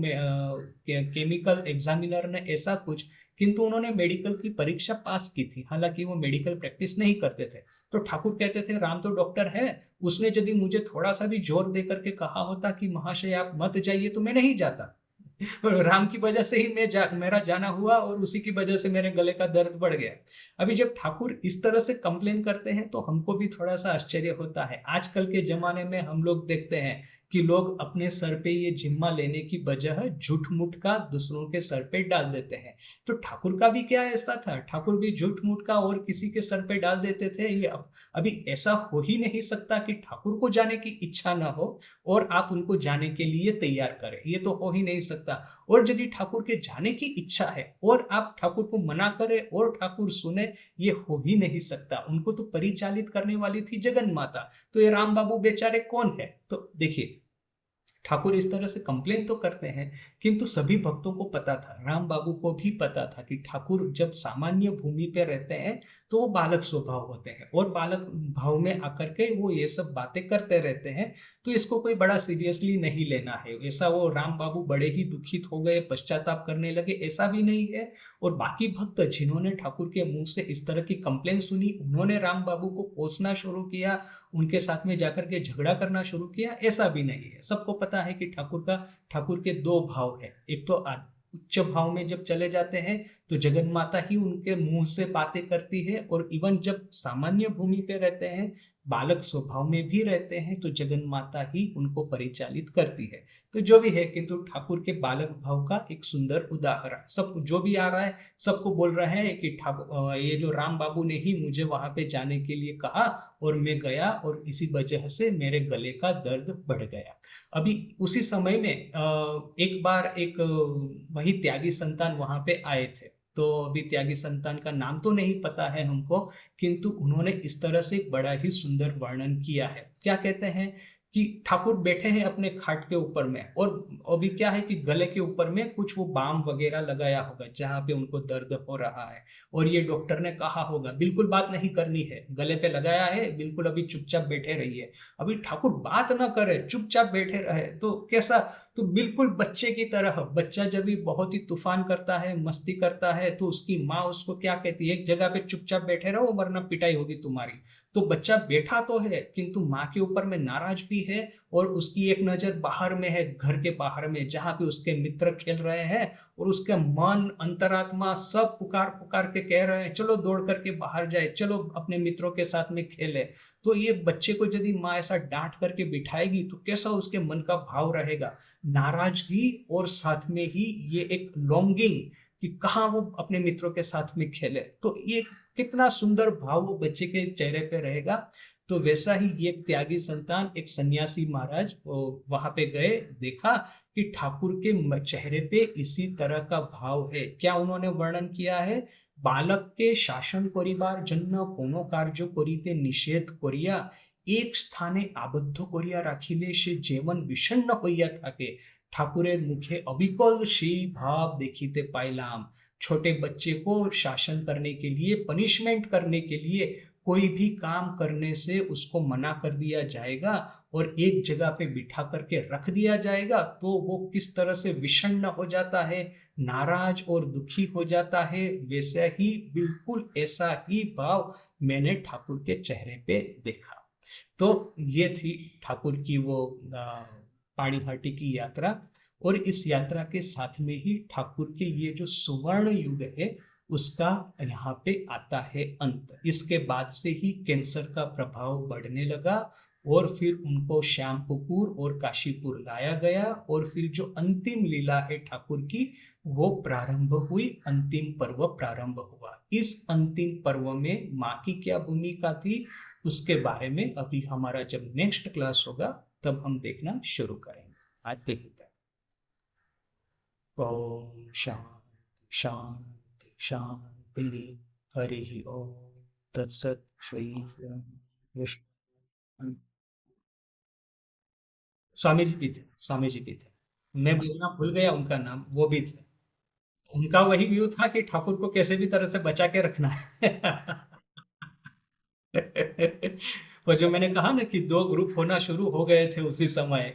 केमिकल एग्जामिनर ने ऐसा कुछ, किंतु उन्होंने मेडिकल की परीक्षा पास की थी, हालांकि वो मेडिकल प्रैक्टिस नहीं करते थे। तो ठाकुर कहते थे राम तो डॉक्टर है, उसने यदि मुझे थोड़ा सा भी जोर दे करके कहा होता कि महाशय आप मत जाइए, तो मैं नहीं जाता। राम की वजह से ही मेरा जाना हुआ और उसी की वजह से मेरे गले का दर्द बढ़ गया। अभी जब ठाकुर इस तरह से कंप्लेन करते हैं तो हमको भी थोड़ा सा आश्चर्य होता है। आजकल के जमाने में हम लोग देखते हैं कि लोग अपने सर पे ये जिम्मा लेने की वजह झूठ मूठ का दूसरों के सर पे डाल देते हैं। तो ठाकुर का भी क्या ऐसा था, ठाकुर भी झूठ मूठ का और किसी के सर पे डाल देते थे। ये अभी ऐसा हो ही नहीं सकता कि ठाकुर को जाने की इच्छा ना हो और आप उनको जाने के लिए तैयार करें, ये तो हो ही नहीं सकता। और यदि ठाकुर के जाने की इच्छा है और आप ठाकुर को मना करें और ठाकुर सुने, ये हो ही नहीं सकता। उनको तो परिचालित करने वाली थी जगन माता, तो ये राम बाबू बेचारे कौन है। तो देखिए, ठाकुर इस तरह से कंप्लेन तो करते हैं, किंतु सभी भक्तों को पता था, राम बाबू को भी पता था कि ठाकुर जब सामान्य भूमि पे रहते हैं तो वो बालक स्वभाव होते हैं और बालक भाव में आकर के वो ये सब बातें करते रहते हैं। तो इसको कोई बड़ा सीरियसली नहीं लेना है। ऐसा वो राम बाबू बड़े ही दुखित हो गए, पश्चाताप करने लगे, ऐसा भी नहीं है। और बाकी भक्त जिन्होंने ठाकुर के मुंह से इस तरह की कंप्लेन सुनी, उन्होंने राम बाबू को कोसना शुरू किया, उनके साथ में जाकर के झगड़ा करना शुरू किया, ऐसा भी नहीं है। सबको पता है कि ठाकुर के दो भाव है। एक तो उच्च भाव में जब चले जाते हैं तो जगन माता ही उनके मुंह से बातें करती है, और इवन जब सामान्य भूमि पे रहते हैं, बालक स्वभाव में भी रहते हैं, तो जगन माता ही उनको परिचालित करती है। तो जो भी है, किंतु ठाकुर के बालक भाव का एक सुंदर उदाहरण, सब जो भी आ रहा है सबको बोल रहे हैं कि ये जो राम बाबू ने ही मुझे वहां पे जाने के लिए कहा और मैं गया, और इसी वजह से मेरे गले का दर्द बढ़ गया। अभी उसी समय में एक बार वही त्यागी संतान वहां पे आए थे। तो अभी त्यागी संतान का नाम तो नहीं पता है हमको, किंतु उन्होंने इस तरह से बड़ा ही सुंदर वर्णन किया है। क्या कहते हैं कि ठाकुर बैठे हैं अपने खाट के ऊपर में, और अभी क्या है कि गले के ऊपर में कुछ वो बाम वगैरह लगाया होगा जहां पे उनको दर्द हो रहा है, और ये डॉक्टर ने कहा होगा बिल्कुल बात नहीं करनी है, गले पे लगाया है, बिल्कुल अभी चुपचाप बैठे रहिए। अभी ठाकुर बात ना करे, चुपचाप बैठे रहे, तो कैसा, तो बिल्कुल बच्चे की तरह। बच्चा जब भी बहुत ही तूफान करता है, मस्ती करता है, तो उसकी माँ उसको क्या कहती है, एक जगह पे चुपचाप बैठे रहो वरना पिटाई होगी तुम्हारी। तो बच्चा बैठा तो है किंतु माँ के ऊपर में नाराज भी है, और उसकी एक नजर बाहर में है, घर के बाहर में जहां पे उसके मित्र खेल रहे हैं, और उसका मन अंतरात्मा सब पुकार पुकार के कह रहे हैं चलो दौड़ करके बाहर जाए, चलो अपने मित्रों के साथ में खेले। तो ये बच्चे को यदि माँ ऐसा डांट करके बिठाएगी तो कैसा उसके मन का भाव रहेगा, नाराजगी, और साथ में ही ये एक लॉन्गिंग कि कहाँ वो अपने मित्रों के साथ में खेले। तो ये कितना सुंदर भाव वो बच्चे के चेहरे पे रहेगा। तो वैसा ही ये त्यागी संतान, एक सन्यासी महाराज वहां पे गए, देखा कि ठाकुर के चेहरे पे इसी तरह का भाव है। क्या उन्होंने वर्णन किया है, बालक के शासन करिबार जन्य कोनो कार्य करिते निषेध करिया એક સ્થાને આબદ્ધ કર્યા રાખીને সে জীবন বিষণ্ণ হইয়া থাকে, ঠাকুরের মুখে अविकल সেই भाव देखिते पाइलाम। छोटे बच्चे को शासन करने के लिए, पनिशमेंट करने के लिए कोई भी काम करने से उसको मना कर दिया जाएगा और एक जगह पे बिठा करके रख दिया जाएगा, तो वो किस तरह से विषण्ण हो जाता है, नाराज और दुखी हो जाता है। वैसा ही, बिल्कुल ऐसा ही भाव मैंने ठाकुर के चेहरे पे देखा। तो ये थी ठाकुर की वो पाणिहाटी की यात्रा, और इस यात्रा के साथ में ही ठाकुर के ये जो सुवर्ण युग है उसका यहाँ पे आता है अंत। इसके बाद से ही कैंसर का प्रभाव बढ़ने लगा, और फिर उनको श्यामपुकुर और काशीपुर लाया गया, और फिर जो अंतिम लीला है ठाकुर की वो प्रारंभ हुई, अंतिम पर्व प्रारंभ हुआ। इस अंतिम पर्व में माँ की क्या भूमिका थी उसके बारे में अभी हमारा जब नेक्स्ट क्लास होगा तब हम देखना शुरू करेंगे। आज देखते हैं। ओम शांति शांति शांति। हरि ओम तत्सत। श्री विष्णु। स्वामी जी भी थे, स्वामी जी भी थे। मैं बोलना भूल गया उनका नाम, वो भी थे। उनका वही व्यू था कि ठाकुर को कैसे भी तरह से बचा के रखना है। वो जो मैंने कहा ना कि दो ग्रुप होना शुरू हो गए थे उसी समय,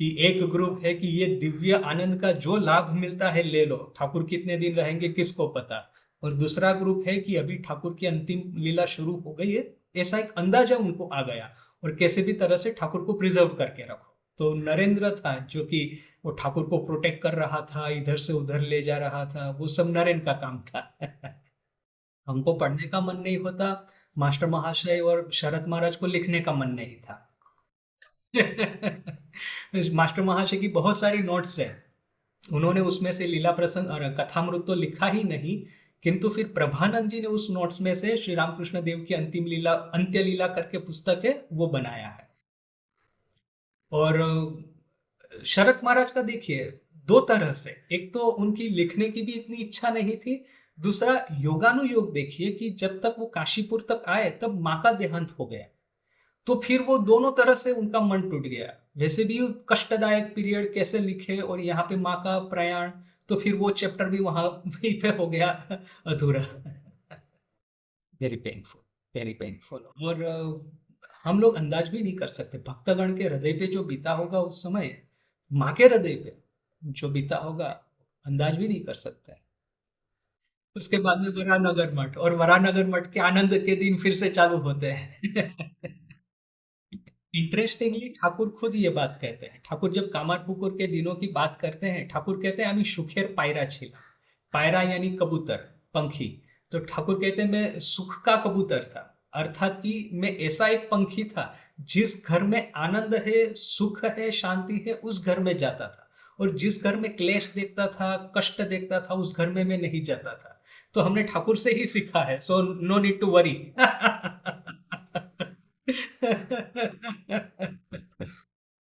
कि एक ग्रुप है कि ये दिव्य आनंद का जो लाभ मिलता है ले लो, ठाकुर कितने दिन रहेंगे किसको पता, और दूसरा ग्रुप है कि अभी ठाकुर की अंतिम लीला शुरू हो गई है, ऐसा एक अंदाजा उनको आ गया, और कैसे भी तरह से ठाकुर को प्रिजर्व करके रखो। तो नरेंद्र था जो कि वो ठाकुर को प्रोटेक्ट कर रहा था, इधर से उधर ले जा रहा था, वो सब नरेंद्र का काम था। हमको पढ़ने का मन नहीं होता, मास्टर महाशय और शरद महाराज को लिखने का मन नहीं था। मास्टर महाशय की बहुत सारी नोट्स है, उन्होंने उसमें से लीला प्रसंग और कथामृत तो लिखा ही नहीं, किंतु फिर प्रभानंद जी ने उस नोट्स में से श्री रामकृष्ण देव की अंतिम लीला, अंत्य लीला करके पुस्तक है, वो बनाया है। और शरद महाराज का देखिए दो तरह से, एक तो उनकी लिखने की भी इतनी इच्छा नहीं थी, दूसरा योगानुयोग देखिए कि जब तक वो काशीपुर तक आए तब माँ का देहांत हो गया, तो फिर वो दोनों तरह से उनका मन टूट गया। वैसे भी कष्टदायक पीरियड कैसे लिखे, और यहाँ पे माँ का प्रयाण, तो फिर वो चैप्टर भी वहां वहीं पे हो गया अधूरा। Very painful, very painful. और हम लोग अंदाज भी नहीं कर सकते भक्तगण के हृदय पे जो बीता होगा उस समय, माँ के हृदय पे जो बीता होगा, अंदाज भी नहीं कर सकते। उसके बाद में वरानगर मठ, और वरानगर मठ के आनंद के दिन फिर से चालू होते हैं। इंटरेस्टिंगली ठाकुर खुद ये बात कहते हैं, ठाकुर जब कामारपुकुर के दिनों की बात करते हैं, ठाकुर कहते हैं, आमी सुखेर पायरा छिला। पायरा यानी कबूतर, पंखी। तो ठाकुर कहते हैं मैं सुख का कबूतर था, अर्थात कि मैं ऐसा एक पंखी था जिस घर में आनंद है, सुख है, शांति है, उस घर में जाता था, और जिस घर में क्लेश देखता था, कष्ट देखता था, उस घर में मैं नहीं जाता था। तो हमने ठाकुर से ही सीखा है, so no need to worry.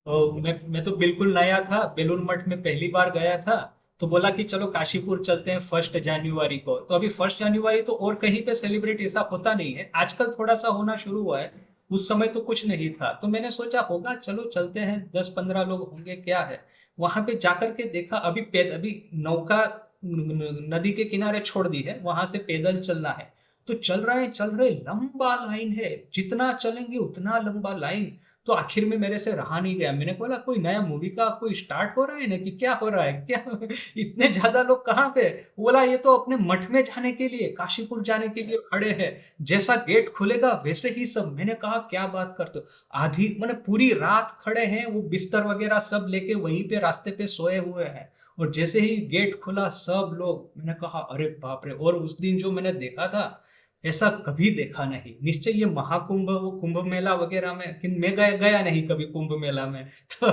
मैं तो बिल्कुल नया था, बेलूर मठ में पहली बार गया था, तो बोला कि चलो काशीपुर चलते हैं 1 जनवरी को। तो अभी 1 जनवरी तो और कहीं पे सेलिब्रेट ऐसा होता नहीं है, आजकल थोड़ा सा होना शुरू हुआ है, उस समय तो कुछ नहीं था। तो मैंने सोचा होगा चलो चलते हैं, 10-15 लोग होंगे, क्या है। वहां पे जाकर के देखा, अभी नौका नदी के किनारे छोड़ दी है, वहां से पैदल चलना है। तो चल रहे लंबा लाइन है, जितना चलेंगे उतना लंबा लाइन। तो आखिर में मेरे से रहा नहीं गया, मैंने बोला कोई नया मूवी का कोई स्टार्ट हो रहा है ना, कि क्या हो रहा है, क्या इतने ज्यादा लोग कहाँ पे। बोला ये तो अपने मठ में जाने के लिए, काशीपुर जाने के लिए खड़े हैं, जैसा गेट खुलेगा वैसे ही सब। मैंने कहा क्या बात करते हो, आधी मैंने पूरी रात खड़े हैं, वो बिस्तर वगैरह सब लेके वहीं पे रास्ते पे सोए हुए हैं, और जैसे ही गेट खुला सब लोग। मैंने कहा अरे बाप रे। और उस दिन जो मैंने देखा था, ऐसा कभी देखा नहीं। निश्चय ये महाकुंभ, वो कुंभ मेला वगैरह में, मैं गया नहीं कभी कुंभ मेला में। तो